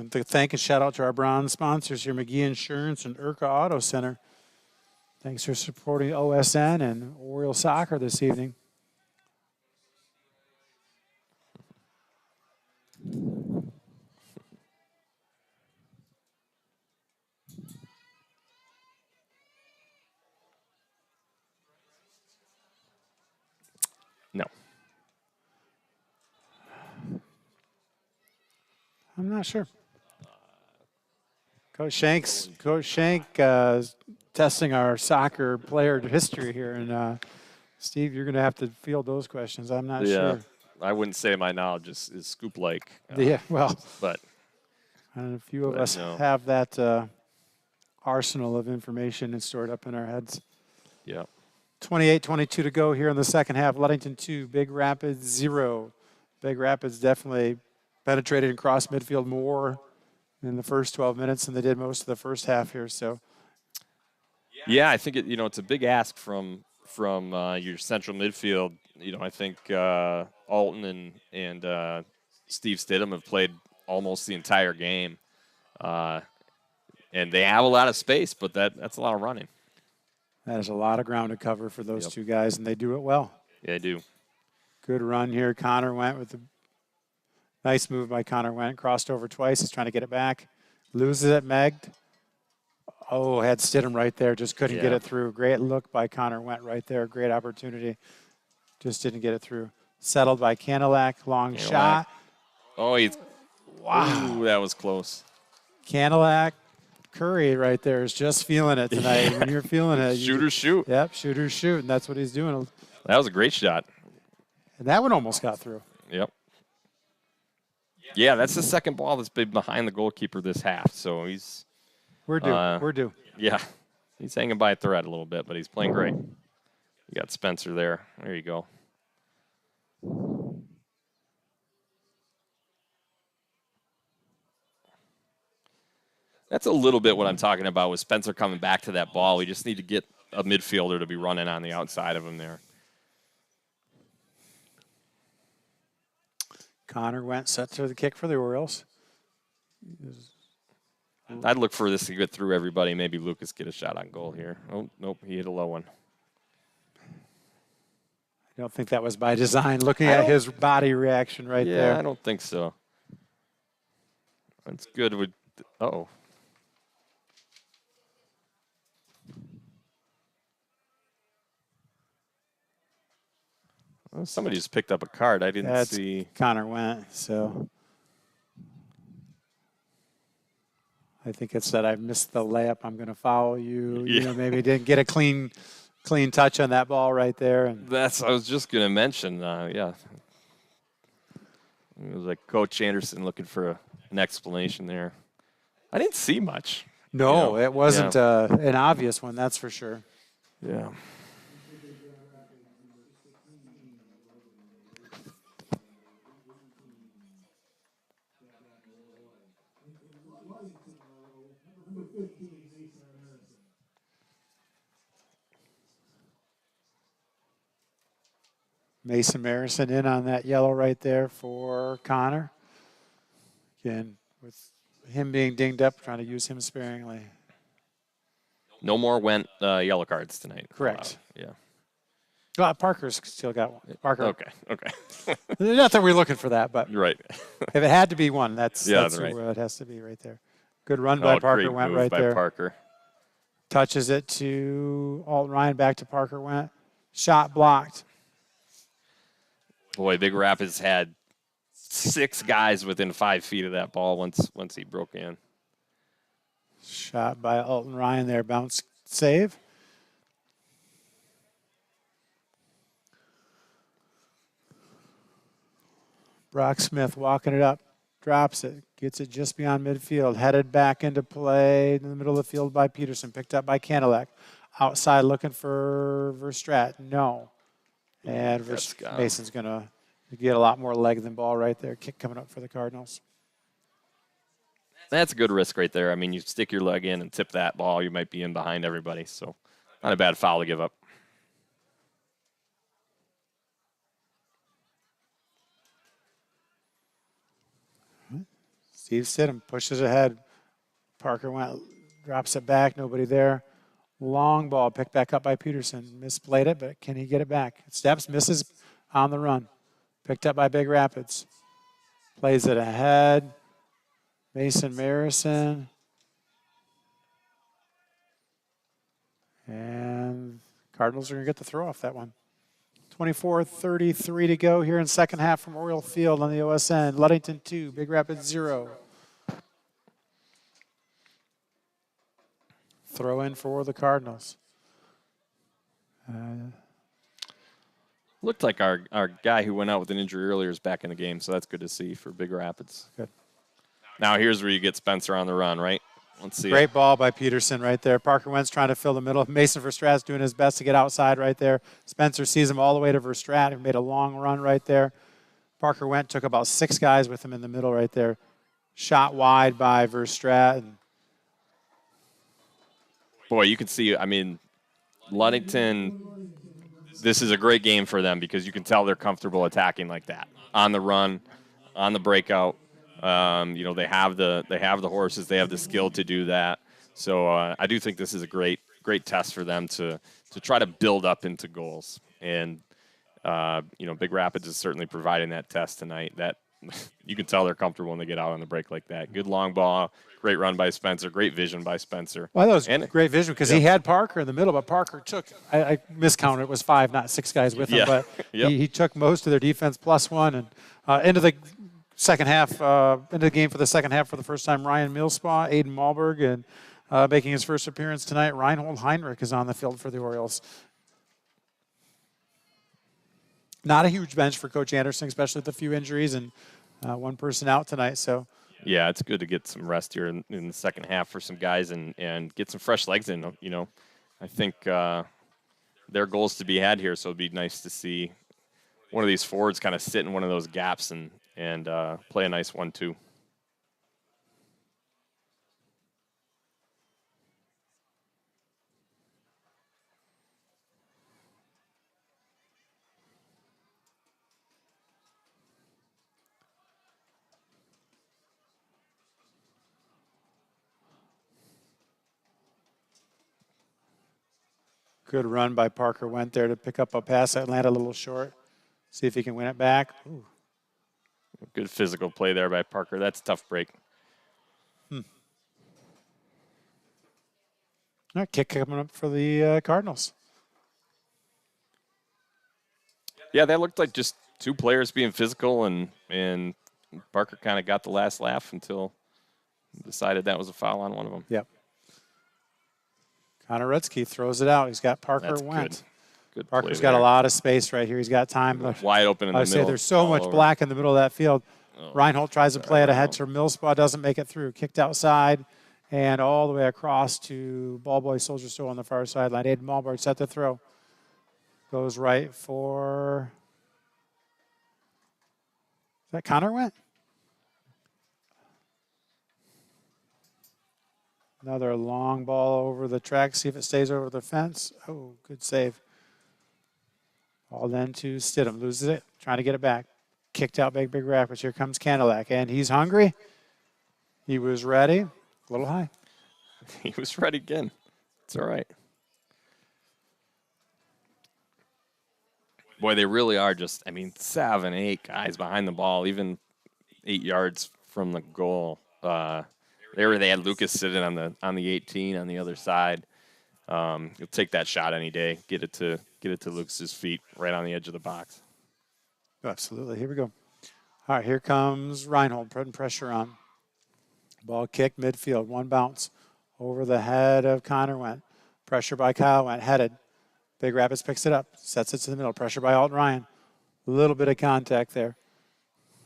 Thank and shout out to our bronze sponsors here, McGee Insurance and Urca Auto Center. Thanks for supporting OSN and Oriole Soccer this evening. No. I'm not sure. Coach Shank testing our soccer player history here. And Steve, you're going to have to field those questions. I'm not sure. I wouldn't say my knowledge is scoop-like. Yeah, well. But and a few of us have that arsenal of information and stored up in our heads. Yeah. 28-22 to go here in the second half. Ludington 2, Big Rapids 0. Big Rapids definitely penetrated and crossed midfield more in the first 12 minutes than they did most of the first half here. So, yeah, I think it's a big ask from your central midfield. I think Alton and Steve Stidham have played almost the entire game, and they have a lot of space, but that's a lot of running. that is a lot of ground to cover for those two guys, and they do it well. Yeah, they do. Good run here. Connor went with a nice move by Connor Went. Crossed over twice. He's trying to get it back. Loses it, Megged. Oh, had Stidham right there. Just couldn't get it through. Great look by Connor Went right there. Great opportunity. Just didn't get it through. Settled by Cadillac. Long shot. Oh, wow. Ooh, that was close. Cadillac. Curry right there is just feeling it tonight. When you're feeling it. Shooters shoot. Yep, shooters shoot, and that's what he's doing. That was a great shot. And that one almost got through. Yep. Yeah, that's the second ball that's been behind the goalkeeper this half. So we're due. We're due. Yeah, he's hanging by a thread a little bit, but he's playing great. You got Spencer there. There you go. That's a little bit what I'm talking about with Spencer coming back to that ball. We just need to get a midfielder to be running on the outside of him there. Connor Went set to the kick for the Orioles. I'd look for this to get through everybody. Maybe Lucas get a shot on goal here. Oh, nope, he hit a low one. I don't think that was by design. Looking at his body reaction right there. Yeah, I don't think so. That's good. Uh-oh. Well, somebody just picked up a card. I didn't see. Connor Went, so I think it said I missed the layup. I'm going to foul you. Yeah. You know, maybe didn't get a clean touch on that ball right there. And I was just going to mention. Yeah, it was like Coach Anderson looking for an explanation there. I didn't see much. No, it wasn't an obvious one. That's for sure. Yeah. Mason Marison in on that yellow right there for Connor. Again, with him being dinged up, trying to use him sparingly. No more yellow cards tonight. Correct. Yeah. Well, Parker's still got one. Parker. Okay. Not that we're looking for that, but right. If it had to be one, that's right. where it has to be right there. Good run by Parker. Went right by there. Parker. Touches it to Alton Ryan. Back to Parker. Went. Shot blocked. Boy, Big Rapids had 6 guys within 5 feet of that ball once he broke in. Shot by Alton Ryan there. Bounce save. Brock Smith walking it up. Drops it. Gets it just beyond midfield. Headed back into play in the middle of the field by Peterson. Picked up by Cadillac. Outside looking for Verstrat. No. And Mason's going to get a lot more leg than ball right there. Kick coming up for the Cardinals. That's a good risk right there. I mean, you stick your leg in and tip that ball, you might be in behind everybody. So not a bad foul to give up. Steve Stidham pushes ahead. Parker Went, drops it back. Nobody there. Long ball picked back up by Peterson. Misplayed it, but can he get it back? Steps, misses on the run. Picked up by Big Rapids. Plays it ahead. Mason Marison. And Cardinals are going to get the throw off that one. 24:33 to go here in second half from Oriole Field on the OSN. Ludington 2, Big Rapids 0. Throw in for the Cardinals. Looked like our guy who went out with an injury earlier is back in the game, so that's good to see for Big Rapids. Good. Now here's where you get Spencer on the run, right? Let's see. Great ball by Peterson right there. Parker Wentz trying to fill the middle. Mason Verstrat's doing his best to get outside right there. Spencer sees him all the way to Verstrat and made a long run right there. Parker Wentz took about 6 guys with him in the middle right there. Shot wide by Verstrat. Boy, you can see, I mean, Ludington, this is a great game for them because you can tell they're comfortable attacking like that. On the run, on the breakout. They have the horses, they have the skill to do that. So I do think this is a great test for them to try to build up into goals. And Big Rapids is certainly providing that test tonight. That you can tell they're comfortable when they get out on the break like that. Good long ball, great run by Spencer, great vision by Spencer. Well, that was great vision because he had Parker in the middle, but Parker took, I miscounted, it was 5, not 6 guys with him, but he took most of their defense +1. And into the second half, into the game for the second half for the first time, Ryan Millspaw, Aiden Malberg, and making his first appearance tonight, Reinhold Heinrich is on the field for the Orioles. Not a huge bench for Coach Anderson, especially with a few injuries and one person out tonight. So, yeah, it's good to get some rest here in the second half for some guys and get some fresh legs in. I think there are goals to be had here, so it'd be nice to see one of these forwards kind of sit in one of those gaps and play a nice 1-2. good run by Parker Went there to pick up a pass that landed a little short. See if he can win it back. Ooh. Good physical play there by Parker. That's a tough break. All right, kick coming up for the Cardinals. Yeah, that looked like just 2 players being physical, and Parker kind of got the last laugh until decided that was a foul on one of them. Yep. Connor Rutsky throws it out. He's got Parker Went. Good Parker's got a lot of space right here. He's got time. Wide open in the middle. I say there's so much black in the middle of that field. Reinhold tries to play it ahead to Millspaw, doesn't make it through. Kicked outside and all the way across to Ball Boy Soldier Store on the far sideline. Aiden Malbard set the throw. Goes right for... Is that Connor Went? Another long ball over the track. See if it stays over the fence. Oh, good save. Ball then to Stidham. Loses it. Trying to get it back. Kicked out Big Rapids. Here comes Cadillac. And he's hungry. He was ready. A little high. He was ready again. It's all right. Boy, they really are just, 7, 8 guys behind the ball, even 8 yards from the goal. They had Lucas sitting on the 18 on the other side. You'll take that shot any day. Get it to Lucas's feet right on the edge of the box. Absolutely. Here we go. All right, here comes Reinhold putting pressure on. Ball kick midfield, 1 bounce over the head of Connor Went. Pressure by Kyle Went, headed. Big Rapids picks it up, sets it to the middle. Pressure by Alton Ryan. A little bit of contact there.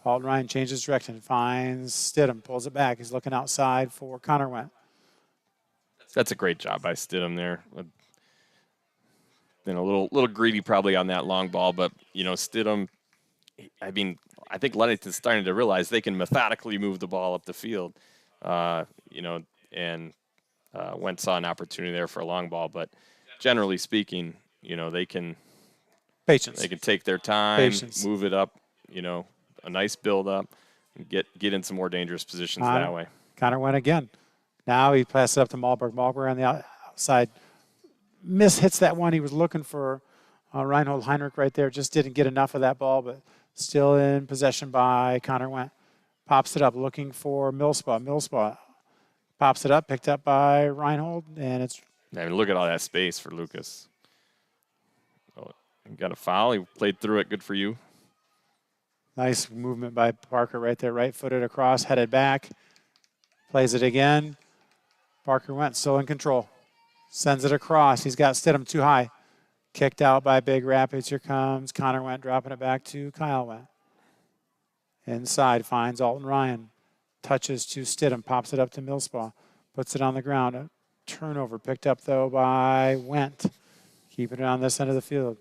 Alton Ryan changes direction, finds Stidham, pulls it back. He's looking outside for Connor Went. That's a great job by Stidham there. Been a little greedy probably on that long ball, but Stidham. I think Ludington's starting to realize they can methodically move the ball up the field. And Went saw an opportunity there for a long ball, but generally speaking, they can patience. They can take their time, move it up. A nice build up, and get in some more dangerous positions that way. Connor Went again. Now he passes it up to Malberg. Malberg on the outside hits that one. He was looking for Reinhold Heinrich right there. Just didn't get enough of that ball, but still in possession by Connor Went. Pops it up, looking for Millspaw. Millspaw pops it up, picked up by Reinhold, and it's... Look at all that space for Lucas. Oh, got a foul. He played through it. Good for you. Nice movement by Parker right there, right-footed across, headed back. Plays it again. Parker Went still in control. Sends it across. He's got Stidham too high. Kicked out by Big Rapids. Here comes Connor Went, dropping it back to Kyle Went. Inside, finds Alton Ryan. Touches to Stidham, pops it up to Millspaw. Puts it on the ground. A turnover picked up, though, by Went. Keeping it on this end of the field.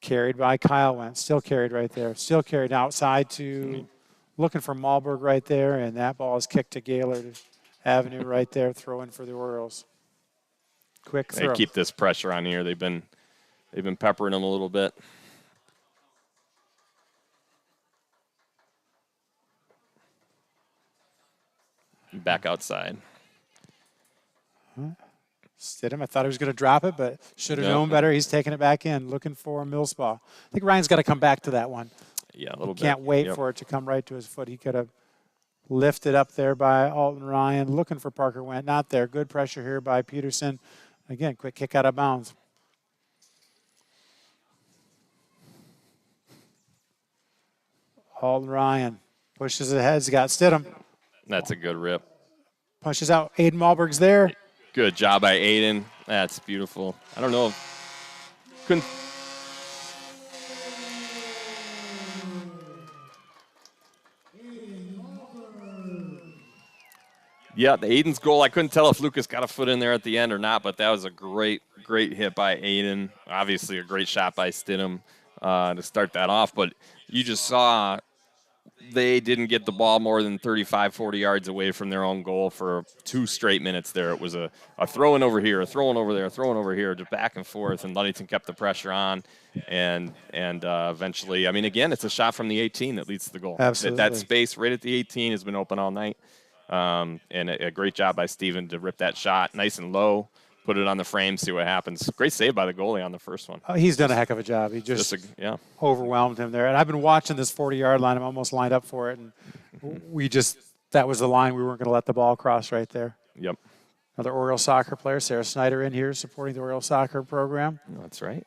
Carried by Kyle Went. Still carried right there. Still carried outside to looking for Malberg right there, and that ball is kicked to Gaylord Avenue right there, throwing for the Orioles. Quick throw. They keep this pressure on here. They've been peppering them a little bit. Back outside. Stidham, I thought he was going to drop it, but should have known better. He's taking it back in, looking for Millspaw. I think Ryan's got to come back to that one. Yeah, a little bit. Can't wait for it to come right to his foot. He could have lifted up there by Alton Ryan, looking for Parker Went. Not there. Good pressure here by Peterson. Again, quick kick out of bounds. Alton Ryan pushes it ahead. He's got Stidham. That's a good rip. Pushes out. Aiden Malberg's there. Good job by Aiden. That's beautiful. I don't know. Couldn't. Yeah, the Aiden's goal. I couldn't tell if Lucas got a foot in there at the end or not, but that was a great hit by Aiden. Obviously, a great shot by Stidham to start that off. But you just saw they didn't get the ball more than 35, 40 yards away from their own goal for 2 straight minutes there. It was a throwing over here, a throwing over there, a throwing over here, just back and forth, and Ludington kept the pressure on. And eventually, I mean, again, it's a shot from the 18 that leads to the goal. Absolutely. That space right at the 18 has been open all night. And a great job by Steven to rip that shot nice and low, put it on the frame, see what happens. Great save by the goalie on the first one. He's done a heck of a job. He just overwhelmed him there. And I've been watching this 40-yard line. I'm almost lined up for it. And that was the line we weren't going to let the ball cross right there. Yep. Another Orioles soccer player, Sarah Snyder, in here supporting the Orioles soccer program. That's right.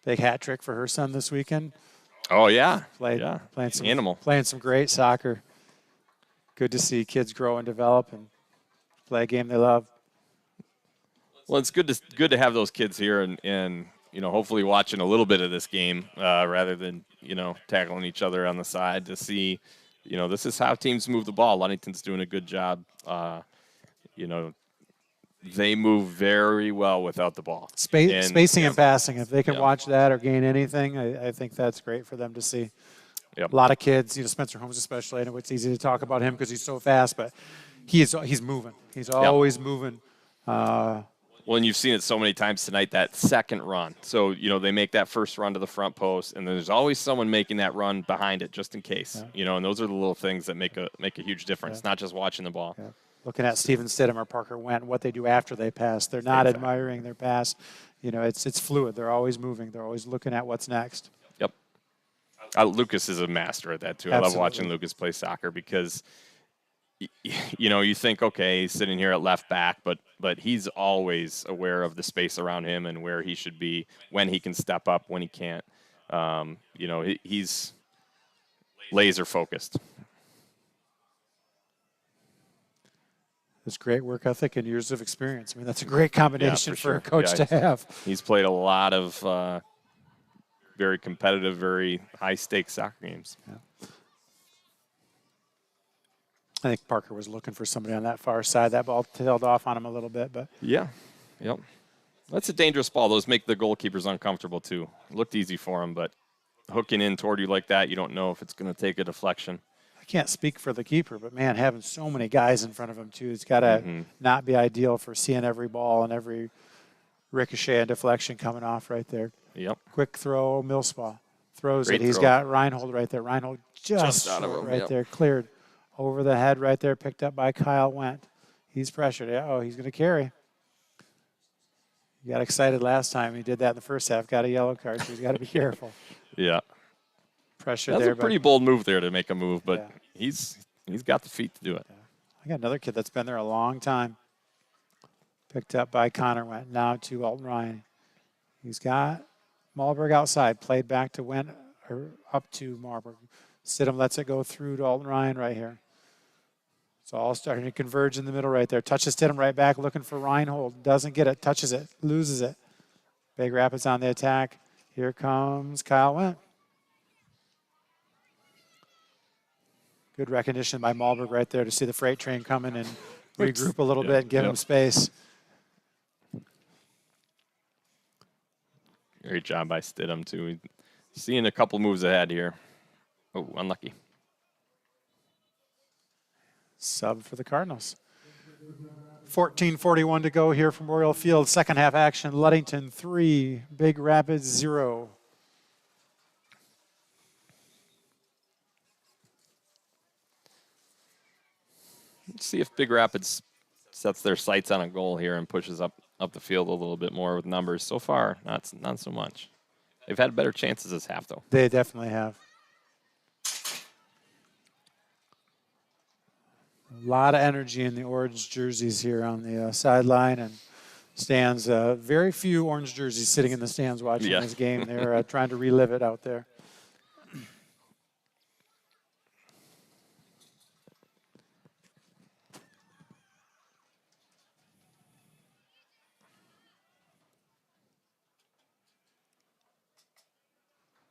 Big hat trick for her son this weekend. Oh, yeah. Playing some great soccer. Good to see kids grow and develop and play a game they love. Well, it's good to have those kids here and hopefully watching a little bit of this game rather than tackling each other on the side to see this is how teams move the ball. Ludington's doing a good job. They move very well without the ball. Spacing and passing. If they can watch that or gain anything, I think that's great for them to see. Yep. A lot of kids, Spencer Holmes especially. I know it's easy to talk about him because he's so fast, but he's moving. He's always moving. Well, and you've seen it so many times tonight, that second run. So, they make that first run to the front post, and there's always someone making that run behind it just in case. And those are the little things that make a huge difference, not just watching the ball. Yeah. Looking at Steven Stidham or Parker Went, what they do after they pass. They're not admiring their pass. It's fluid. They're always moving. They're always looking at what's next. Yep. Lucas is a master at that, too. Absolutely. I love watching Lucas play soccer because you think, okay, he's sitting here at left back, but he's always aware of the space around him and where he should be, when he can step up, when he can't. He's laser focused. It's great work ethic and years of experience. I mean, that's a great combination for a coach to have. He's played a lot of very competitive, very high-stakes soccer games. Yeah. I think Parker was looking for somebody on that far side. That ball tailed off on him a little bit, but yep. That's a dangerous ball. Those make the goalkeepers uncomfortable too. It looked easy for him, but hooking in toward you like that, you don't know if it's going to take a deflection. I can't speak for the keeper, but man, having so many guys in front of him too, it's got to not be ideal for seeing every ball and every ricochet and deflection coming off right there. Yep. Quick throw, Millspaw throws Great it. He's throw. got Reinhold right there. Reinhold just out of him, right there, cleared over the head right there, picked up by Kyle Went. He's pressured. He's going to carry. He got excited last time. He did that in the first half. Got a yellow card, so he's got to be careful. Yeah. Pressure That's there. a pretty bold move there to make a move, but Yeah. he's got the feet to do it. Yeah. I got another kid that's been there a long time. Picked up by Connor Went. Now to Alton Ryan. He's got Malberg outside. Played back to Went, or up to Malberg. Stidham lets it go through to Alton Ryan right here. It's all starting to converge in the middle right there. Touches Stidham right back, looking for Reinhold. Doesn't get it. Touches it. Loses it. Big Rapids on the attack. Here comes Kyle Went. Good recognition by Malberg right there to see the freight train coming and regroup a little bit and give him space. Great job by Stidham, too. He's seeing a couple moves ahead here. Oh, unlucky. Sub for the Cardinals. 14:41 to go here from Royal Field. Second half action. Ludington 3, Big Rapids 0. Let's see if Big Rapids sets their sights on a goal here and pushes up the field a little bit more with numbers. So far, not so much. They've had better chances this half, though. They definitely have. A lot of energy in the orange jerseys here on the sideline and stands. Very few orange jerseys sitting in the stands watching this game. They're trying to relive it out there.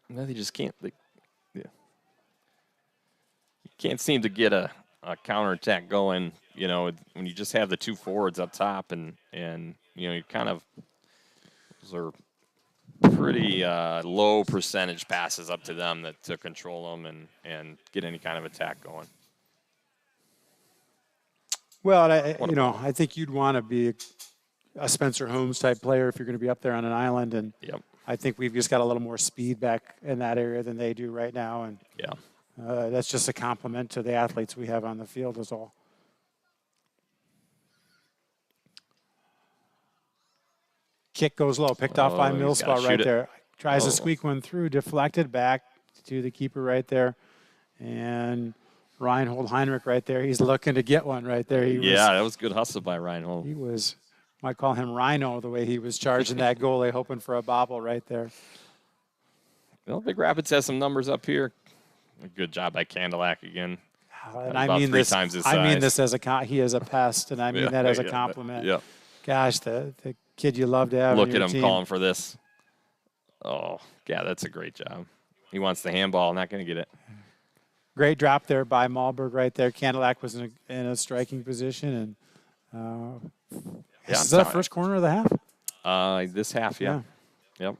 No, they just can't. You can't seem to get a counterattack going, you know, when you just have the two forwards up top and you know, you kind of, those are pretty low percentage passes up to them to control them and get any kind of attack going. Well, I think you'd want to be a Spencer Holmes type player if you're going to be up there on an island, and I think we've just got a little more speed back in that area than they do right now, and that's just a compliment to the athletes we have on the field is all. Kick goes low, picked off by Millspaw right there. Tries to squeak one through, deflected back to the keeper right there. And Reinhold Heinrich right there. He's looking to get one right there. That was good hustle by Reinhold. He was, might call him Rhino the way he was charging that goalie, hoping for a bobble right there. Well, Big Rapids has some numbers up here. A good job by Candelac again. And I mean this. I mean this as he is a pest, and I mean that as a compliment. Yeah. Gosh, the kid you love to have. Look in your at him team. calling for this. Oh, yeah, that's a great job. He wants the handball, not going to get it. Great drop there by Malberg right there. Candelac was in a striking position, and is that the first corner of the half? This half, yeah. Yep.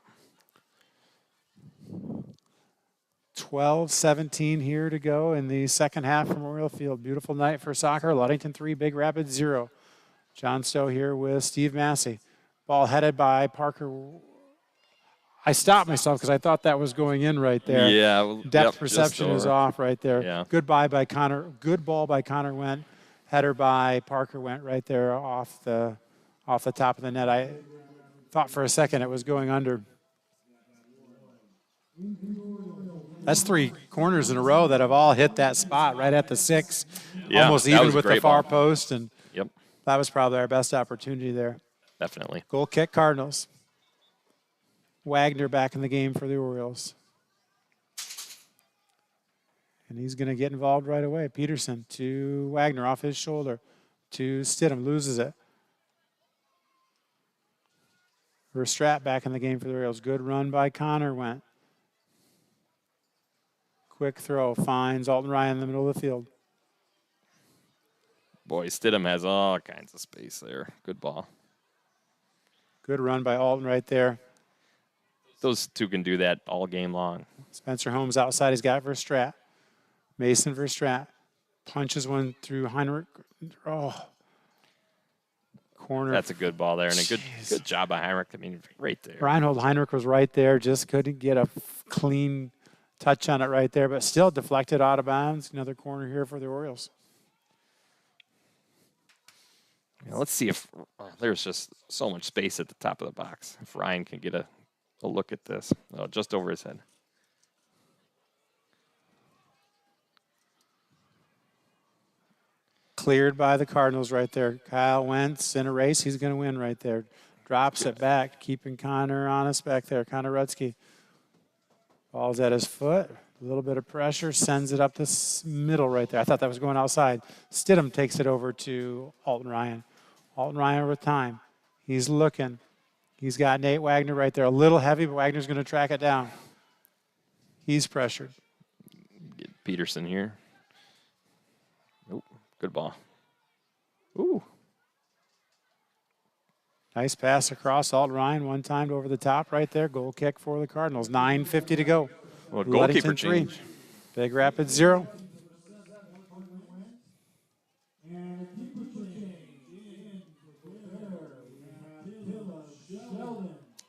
12-17 here to go in the second half from Memorial Field. Beautiful night for soccer. Ludington 3, Big Rapids 0. John Stowe here with Steve Massey. Ball headed by Parker. I stopped myself because I thought that was going in right there. Yeah. Depth perception is off right there. Yeah. Good ball by Connor went. Header by Parker went right there off the top of the net. I thought for a second it was going under. That's 3 corners in a row that have all hit that spot right at the 6, almost even with the far post. And that was probably our best opportunity there. Definitely. Goal kick, Cardinals. Wagner back in the game for the Orioles. And he's going to get involved right away. Peterson to Wagner off his shoulder to Stidham, loses it. Verstrat back in the game for the Orioles. Good run by Connor went. Quick throw, finds Alton Ryan in the middle of the field. Boy, Stidham has all kinds of space there. Good ball. Good run by Alton right there. Those two can do that all game long. Spencer Holmes outside. He's got Verstrat. Mason Verstrat punches one through Heinrich. Oh, corner. That's a good ball there, and a good job by Heinrich. I mean, right there. Reinhold Heinrich was right there. Just couldn't get a clean touch on it right there, but still deflected out of bounds. Another corner here for the Orioles. Yeah, let's see if there's just so much space at the top of the box. If Ryan can get a look at this. Oh, just over his head. Cleared by the Cardinals right there. Kyle Wentz in a race. He's going to win right there. Drops it back, keeping Connor honest back there. Connor Rutsky. Ball's at his foot. A little bit of pressure. Sends it up the middle right there. I thought that was going outside. Stidham takes it over to Alton Ryan. Alton Ryan with time. He's looking. He's got Nate Wagner right there. A little heavy, but Wagner's going to track it down. He's pressured. Get Peterson here. Good ball. Ooh. Nice pass across. Alton Ryan one timed over the top right there. Goal kick for the Cardinals. 9:50 to go. Well, goalkeeper Ludington 3. change. Big Rapids 0.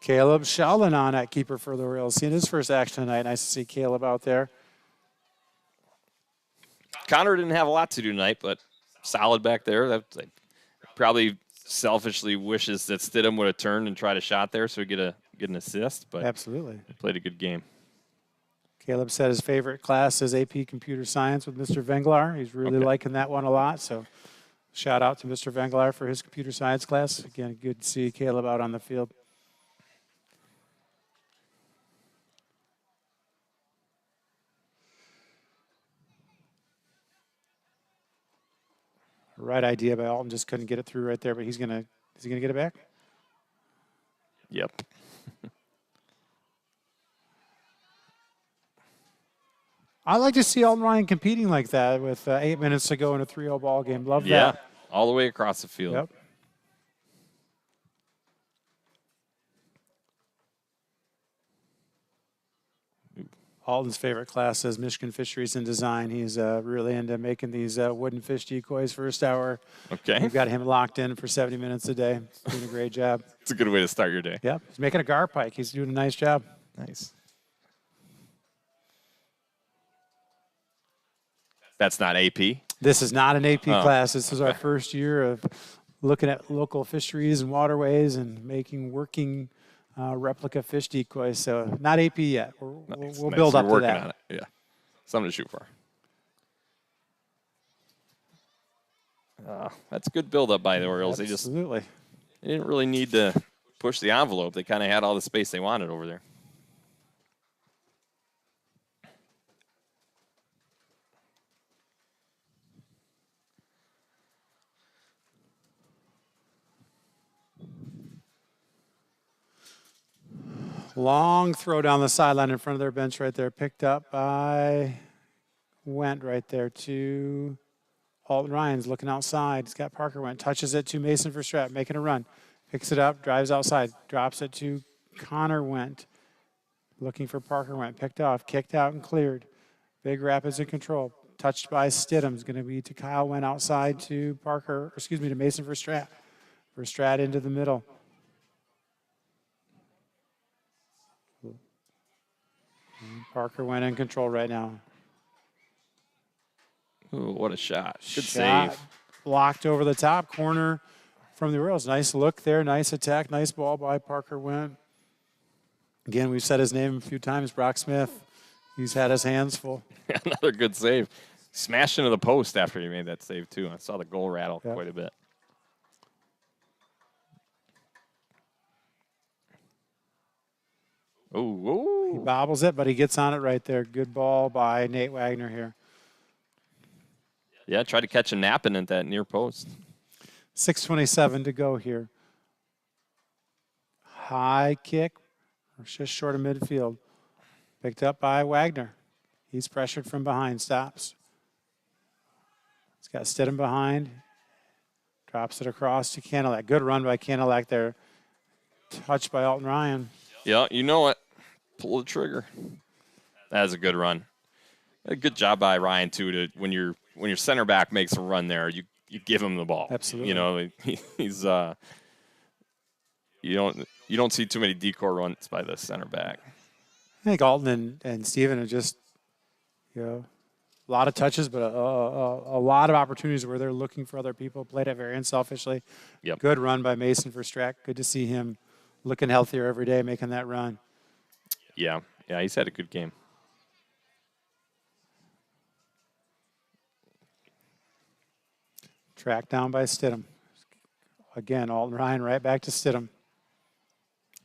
Caleb Sheldon on at keeper for the Orioles. Seeing his first action tonight. Nice to see Caleb out there. Connor didn't have a lot to do tonight, but solid back there. That probably selfishly wishes that Stidham would have turned and tried a shot there so he get an assist. But absolutely, he played a good game. Caleb said his favorite class is AP Computer Science with Mr. Venglar. He's really liking that one a lot. So shout out to Mr. Venglar for his computer science class. Again, good to see Caleb out on the field. Right idea by Alton, just couldn't get it through right there, but is he gonna get it back? Yep. I like to see Alton Ryan competing like that with 8 minutes to go in a 3-0 ball game. Love that. Yeah, all the way across the field. Yep. Alton's favorite class is Michigan Fisheries and Design. He's really into making these wooden fish decoys first hour. Okay. We've got him locked in for 70 minutes a day. He's doing a great job. It's a good way to start your day. Yep. He's making a gar pike. He's doing a nice job. Nice. That's not AP? This is not an AP class. This is our first year of looking at local fisheries and waterways and making working replica fish decoys. So not AP yet. We'll build up to that. On it. Yeah. Something to shoot for. That's a good build-up by the Orioles. Absolutely. They didn't really need to push the envelope. They kind of had all the space they wanted over there. Long throw down the sideline in front of their bench right there. Picked up by Went right there to Alton Ryan's looking outside. He's got Parker Went. Touches it to Mason for Strat, making a run. Picks it up, drives outside. Drops it to Connor Went. Looking for Parker Went. Picked off, kicked out and cleared. Big Rapids in control. Touched by Stidham. Is going to be to Kyle Went outside to to Mason for Strat. For Strat into the middle. Parker Went in control right now. Ooh, what a shot. Good save. Blocked over the top corner from the Orioles. Nice look there. Nice attack. Nice ball by Parker Went. Again, we've said his name a few times, Brock Smith. He's had his hands full. Another good save. Smashed into the post after he made that save, too. I saw the goal rattle quite a bit. Oh, he bobbles it, but he gets on it right there. Good ball by Nate Wagner here. Yeah, try to catch a napping at that near post. 6:27 to go here. High kick, just short of midfield. Picked up by Wagner. He's pressured from behind, stops. He's got Stidham behind. Drops it across to Cadillac. Good run by Cadillac there. Touched by Alton Ryan. Yeah, you know it. Pull the trigger. That was a good run. A good job by Ryan too. To when your center back makes a run there, you give him the ball. Absolutely. You know he's you don't see too many decoy runs by the center back. I think Alton and Steven are just a lot of touches, but a lot of opportunities where they're looking for other people. Played it very unselfishly. Yep. Good run by Mason for Strack. Good to see him looking healthier every day, making that run. Yeah, he's had a good game. Tracked down by Stidham. Again, Alton Ryan right back to Stidham.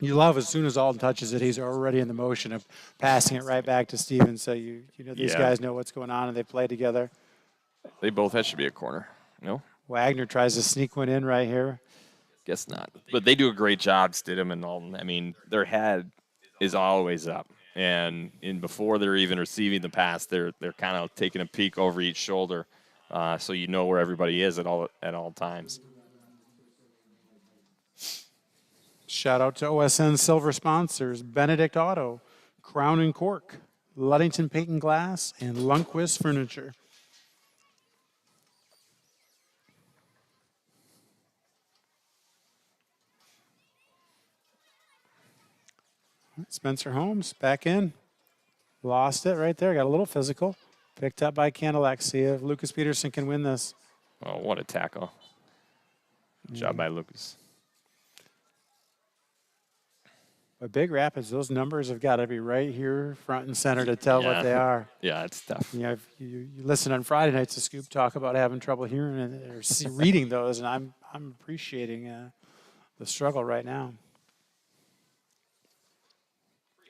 You love as soon as Alton touches it, he's already in the motion of passing it right back to Steven. So you know these guys know what's going on and they play together. They both should be a corner. No? Wagner tries to sneak one in right here. Guess not. But they do a great job, Stidham and Alton. I mean, their head is always up. And before they're even receiving the pass, they're kind of taking a peek over each shoulder so you know where everybody is at all times. Shout out to OSN Silver sponsors, Benedict Auto, Crown and Cork, Ludington Paint and Glass, and Lundquist Furniture. Spencer Holmes back in. Lost it right there. Got a little physical. Picked up by Cadillac. See if Lucas Peterson can win this. Oh, what a tackle. Good job by Lucas. But Big Rapids, those numbers have got to be right here front and center to tell what they are. Yeah, it's tough. You know, if you listen on Friday nights to Scoop talk about having trouble hearing or reading those, and I'm appreciating the struggle right now.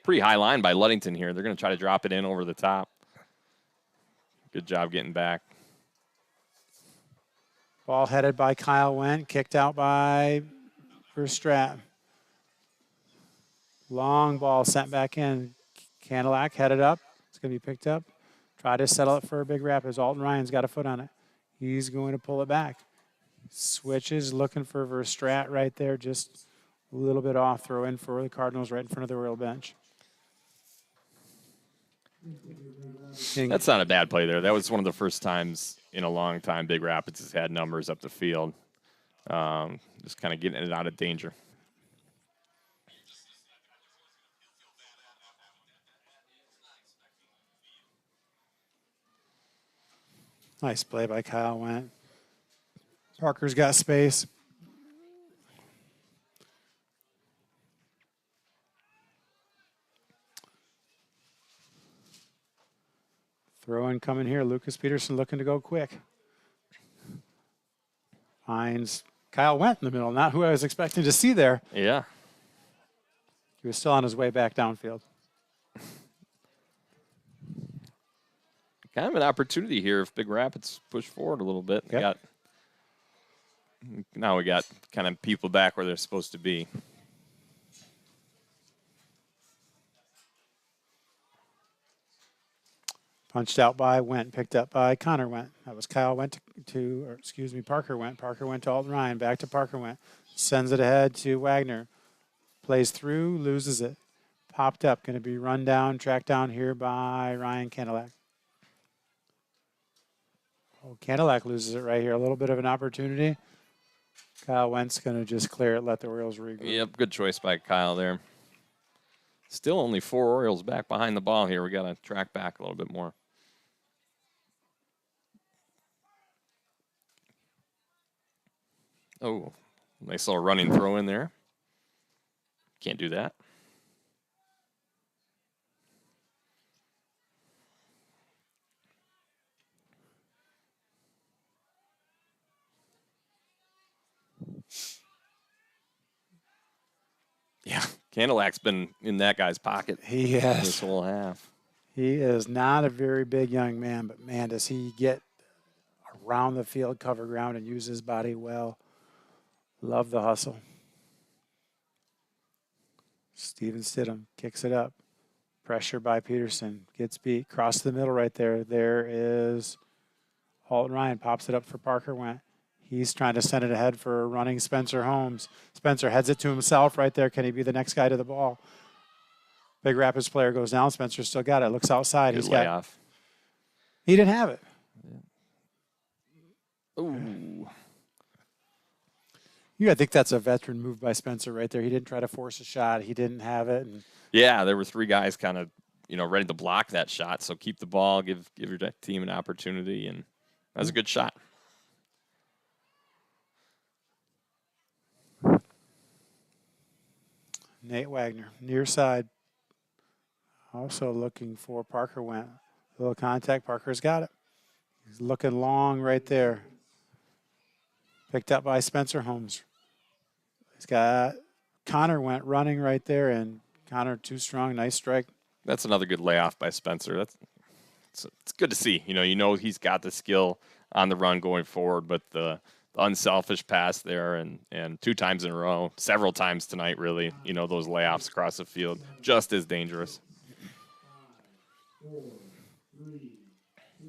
Pretty high line by Ludington here. They're going to try to drop it in over the top. Good job getting back. Ball headed by Kyle Wendt, kicked out by Verstrat. Long ball sent back in. Cadillac headed up. It's going to be picked up. Try to settle it for Big Rapids. Alton Ryan's got a foot on it. He's going to pull it back. Switches, looking for Verstrat right there. Just a little bit off. Throw in for the Cardinals right in front of the Royal bench. That's not a bad play there. That was one of the first times in a long time Big Rapids has had numbers up the field. Just kind of getting it out of danger. Nice play by Kyle Wendt. Parker's got space. Throw in coming here. Lucas Peterson looking to go quick. Finds Kyle Wendt in the middle. Not who I was expecting to see there. Yeah. He was still on his way back downfield. Kind of an opportunity here if Big Rapids push forward a little bit. Yep. Now we got kind of people back where they're supposed to be. Punched out by Wendt, picked up by Connor Wendt. That was Kyle Wendt Parker Wendt. Parker went to Alton Ryan, back to Parker Wendt. Sends it ahead to Wagner. Plays through, loses it. Popped up, going to be run down, tracked down here by Ryan Cadillac. Oh, Cadillac loses it right here. A little bit of an opportunity. Kyle Wendt's going to just clear it, let the Orioles regroup. Yep, good choice by Kyle there. Still only 4 Orioles back behind the ball here. We got to track back a little bit more. Oh, nice little running throw in there. Can't do that. Yeah, Cadillac's been in that guy's pocket. He has. This whole half. He is not a very big young man, but man, does he get around the field, cover ground, and use his body well. Love the hustle. Steven Stidham kicks it up. Pressure by Peterson. Gets beat. Cross the middle right there. There is Alton Ryan. Pops it up for Parker Wendt. He's trying to send it ahead for running Spencer Holmes. Spencer heads it to himself right there. Can he be the next guy to the ball? Big Rapids player goes down. Spencer still got it. Looks outside. Good layoff. He didn't have it. Yeah. Ooh. I think that's a veteran move by Spencer right there. He didn't try to force a shot. He didn't have it. And yeah, there were 3 guys kind of, ready to block that shot. So keep the ball, give your team an opportunity, and that was a good shot. Nate Wagner, near side. Also looking for Parker Wendt. A little contact. Parker's got it. He's looking long right there. Picked up by Spencer Holmes. He's got Connor Wendt running right there, and Connor too strong. Nice strike. That's another good layoff by Spencer. It's good to see. He's got the skill on the run going forward, but the unselfish pass there and 2 times in a row, several times tonight, really, those layoffs across the field, just as dangerous. 4, 3, 2.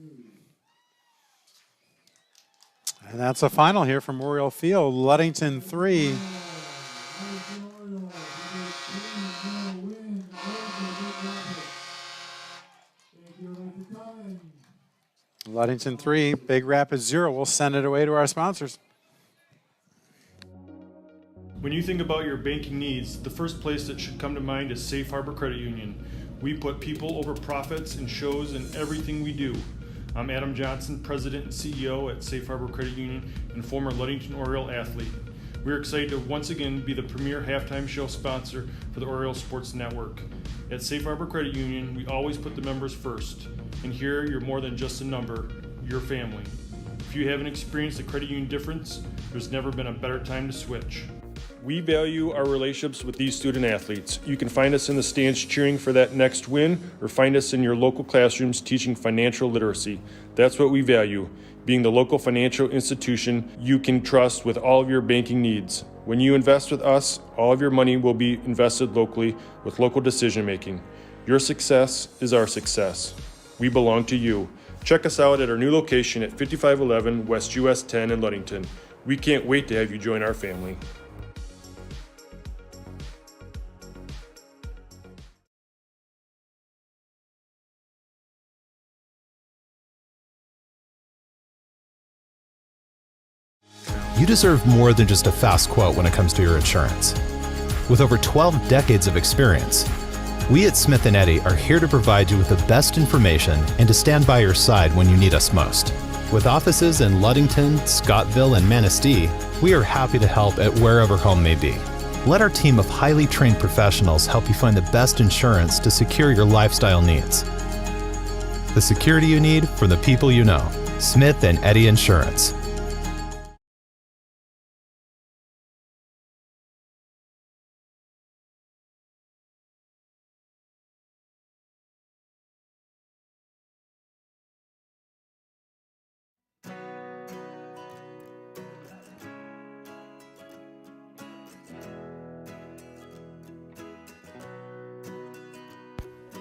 And that's a final here from Oriole Field. Ludington 3. Ludington 3, Big Rapids 0. We'll send it away to our sponsors. When you think about your banking needs, the first place that should come to mind is Safe Harbor Credit Union. We put people over profits and shows in everything we do. I'm Adam Johnson, President and CEO at Safe Harbor Credit Union and former Ludington Oriole athlete. We're excited to once again be the premier halftime show sponsor for the Oriole Sports Network. At Safe Harbor Credit Union, we always put the members first. And here, you're more than just a number, you're family. If you haven't experienced the credit union difference, there's never been a better time to switch. We value our relationships with these student athletes. You can find us in the stands cheering for that next win, or find us in your local classrooms teaching financial literacy. That's what we value, being the local financial institution you can trust with all of your banking needs. When you invest with us, all of your money will be invested locally with local decision making. Your success is our success. We belong to you. Check us out at our new location at 5511 West US 10 in Ludington. We can't wait to have you join our family. You deserve more than just a fast quote when it comes to your insurance. With over 12 decades of experience, we at Smith & Eddy are here to provide you with the best information and to stand by your side when you need us most. With offices in Ludington, Scottville, and Manistee, we are happy to help at wherever home may be. Let our team of highly trained professionals help you find the best insurance to secure your lifestyle needs. The security you need from the people you know. Smith & Eddy Insurance.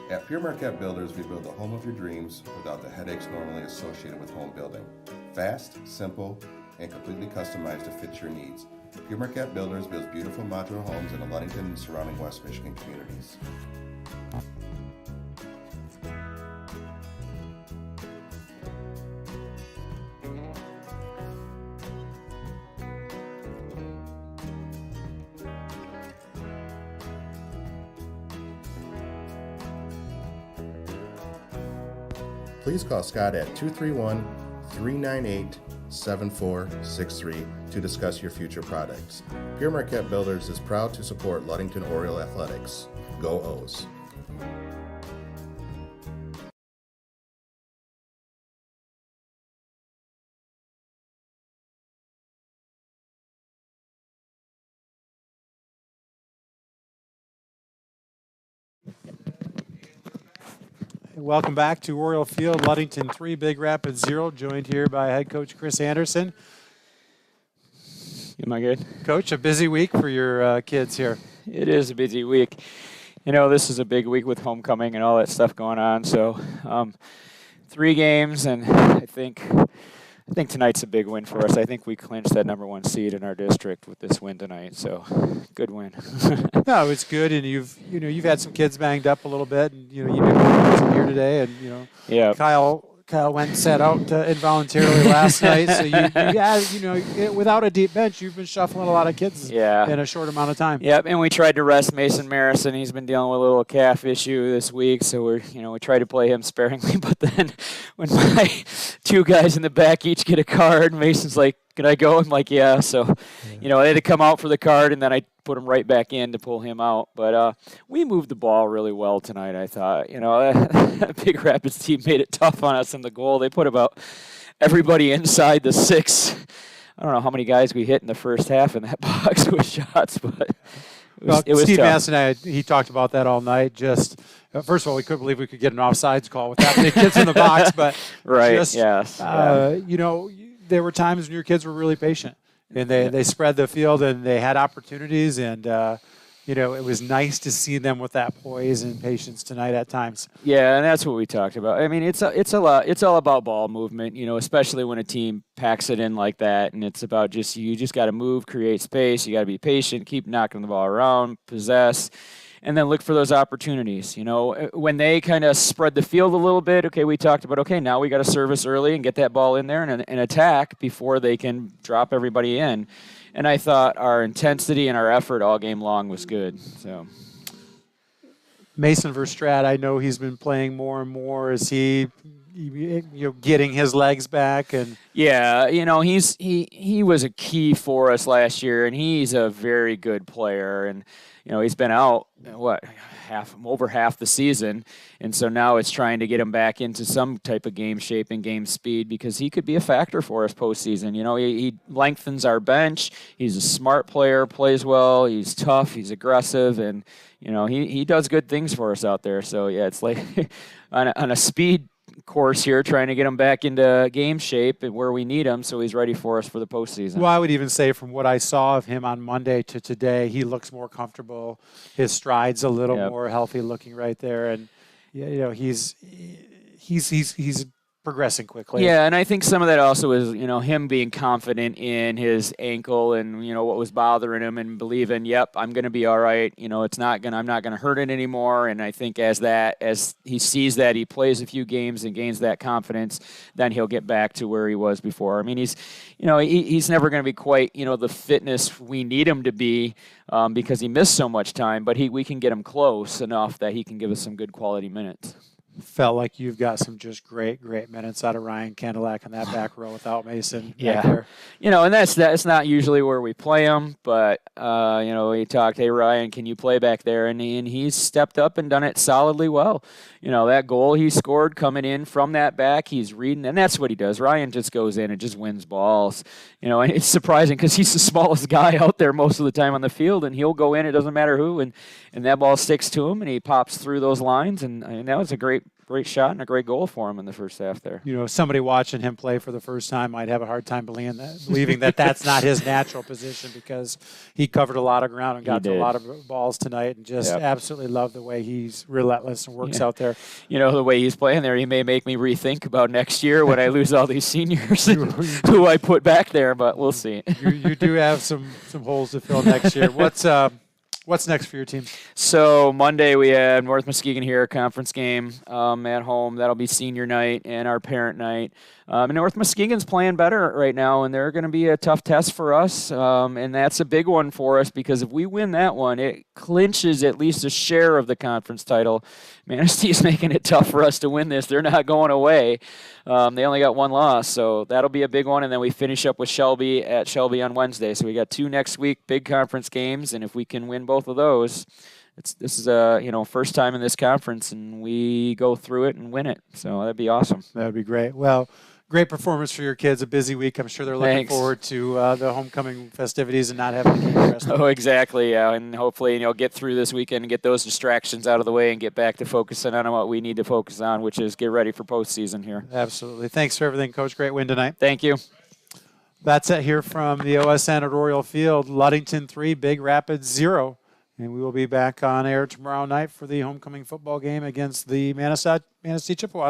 At Pure Marquette Builders, we build the home of your dreams without the headaches normally associated with home building. Fast, simple, and completely customized to fit your needs. Pure Marquette Builders builds beautiful modular homes in the Ludington and surrounding West Michigan communities. Please call Scott at 231-398-7463 to discuss your future products. Pure Marquette Builders is proud to support Ludington Oriole Athletics. Go O's! Welcome back to Oriole Field, Ludington 3, Big Rapids 0, joined here by head coach Chris Anderson. Am I good? Coach, a busy week for your kids here. It is a busy week. You know, this is a big week with homecoming and all that stuff going on. So 3 games, and I think tonight's a big win for us. I think we clinched that #1 seed in our district with this win tonight. So good win. No, it's good, and you've had some kids banged up a little bit, and you wasn't here today, and yeah. Kyle went and sat out involuntarily last night. So without a deep bench, you've been shuffling a lot of kids in a short amount of time. Yep, and we tried to rest Mason Marison. He's been dealing with a little calf issue this week, so we tried to play him sparingly. But then when my 2 guys in the back each get a card, Mason's like, "Can I go?" I'm like, "Yeah." So, I had to come out for the card, and then I put him right back in to pull him out. But we moved the ball really well tonight, I thought. Big Rapids team made it tough on us in the goal. They put about everybody inside the 6. I don't know how many guys we hit in the first half in that box with shots, but it was Steve tough. Masson, he talked about that all night. Just first of all, we couldn't believe we could get an offsides call with that many kids in the box. But right, just, yes. There were times when your kids were really patient, and they spread the field and they had opportunities, and it was nice to see them with that poise and patience tonight at times. Yeah, and that's what we talked about. I mean, it's all about ball movement, especially when a team packs it in like that, and it's about you just got to move, create space, you got to be patient, keep knocking the ball around, possess, and then look for those opportunities. When they kind of spread the field a little bit, okay, we talked about, okay, now we got to service early and get that ball in there and attack before they can drop everybody in. And I thought our intensity and our effort all game long was good. So Mason Verstraete, I know he's been playing more and more. Is he getting his legs back? And yeah, he was a key for us last year, and he's a very good player. And he's been out over half the season, and so now it's trying to get him back into some type of game shape and game speed, because he could be a factor for us postseason. He lengthens our bench. He's a smart player, plays well. He's tough. He's aggressive, and he does good things for us out there. So yeah, it's like on a speed course here, trying to get him back into game shape and where we need him, so he's ready for us for the postseason. Well, I would even say from what I saw of him on Monday to today, he looks more comfortable. His stride's a little more healthy looking right there, and he's progressing quickly. Yeah, and I think some of that also is, him being confident in his ankle and, what was bothering him, and believing, yep, I'm going to be all right. I'm not going to hurt it anymore. And I think as he sees that, he plays a few games and gains that confidence, then he'll get back to where he was before. I mean, he's never going to be quite, the fitness we need him to be, because he missed so much time, but we can get him close enough that he can give us some good quality minutes. Felt like you've got some just great minutes out of Ryan Candelac on that back row without Mason. Yeah, there. And that's not usually where we play him, but we talked, hey Ryan, can you play back there? And he's stepped up and done it solidly well. That goal he scored coming in from that back, he's reading, and that's what he does. Ryan just goes in and just wins balls. And it's surprising because he's the smallest guy out there most of the time on the field, and he'll go in, it doesn't matter who, and that ball sticks to him, and he pops through those lines, and that was a great shot and a great goal for him in the first half there. Somebody watching him play for the first time might have a hard time believing that that's not his natural position, because he covered a lot of ground and got to a lot of balls tonight, and just absolutely love the way he's relentless and works out there. The way he's playing there, he may make me rethink about next year when I lose all these seniors who I put back there, but we'll see. You do have some holes to fill next year. What's next for your team? So Monday we have North Muskegon here, conference game at home. That'll be senior night and our parent night. And North Muskegon's playing better right now, and they're going to be a tough test for us. And that's a big one for us, because if we win that one, it clinches at least a share of the conference title. Manastee's making it tough for us to win this. They're not going away. They only got one loss, so that'll be a big one. And then we finish up with Shelby at Shelby on Wednesday. So we got 2 next week, big conference games, and if we can win both of those, this is a first time in this conference, and we go through it and win it. So that'd be awesome. That'd be great. Well, great performance for your kids. A busy week. I'm sure they're looking forward to the homecoming festivities and not having to keep the rest of Oh, exactly. Yeah, and hopefully get through this weekend and get those distractions out of the way and get back to focusing on what we need to focus on, which is get ready for postseason here. Absolutely. Thanks for everything, Coach. Great win tonight. Thank you. That's it here from the OSN at Oriole Field. Ludington 3, Big Rapids 0. And we will be back on air tomorrow night for the homecoming football game against the Manistee Chippewas.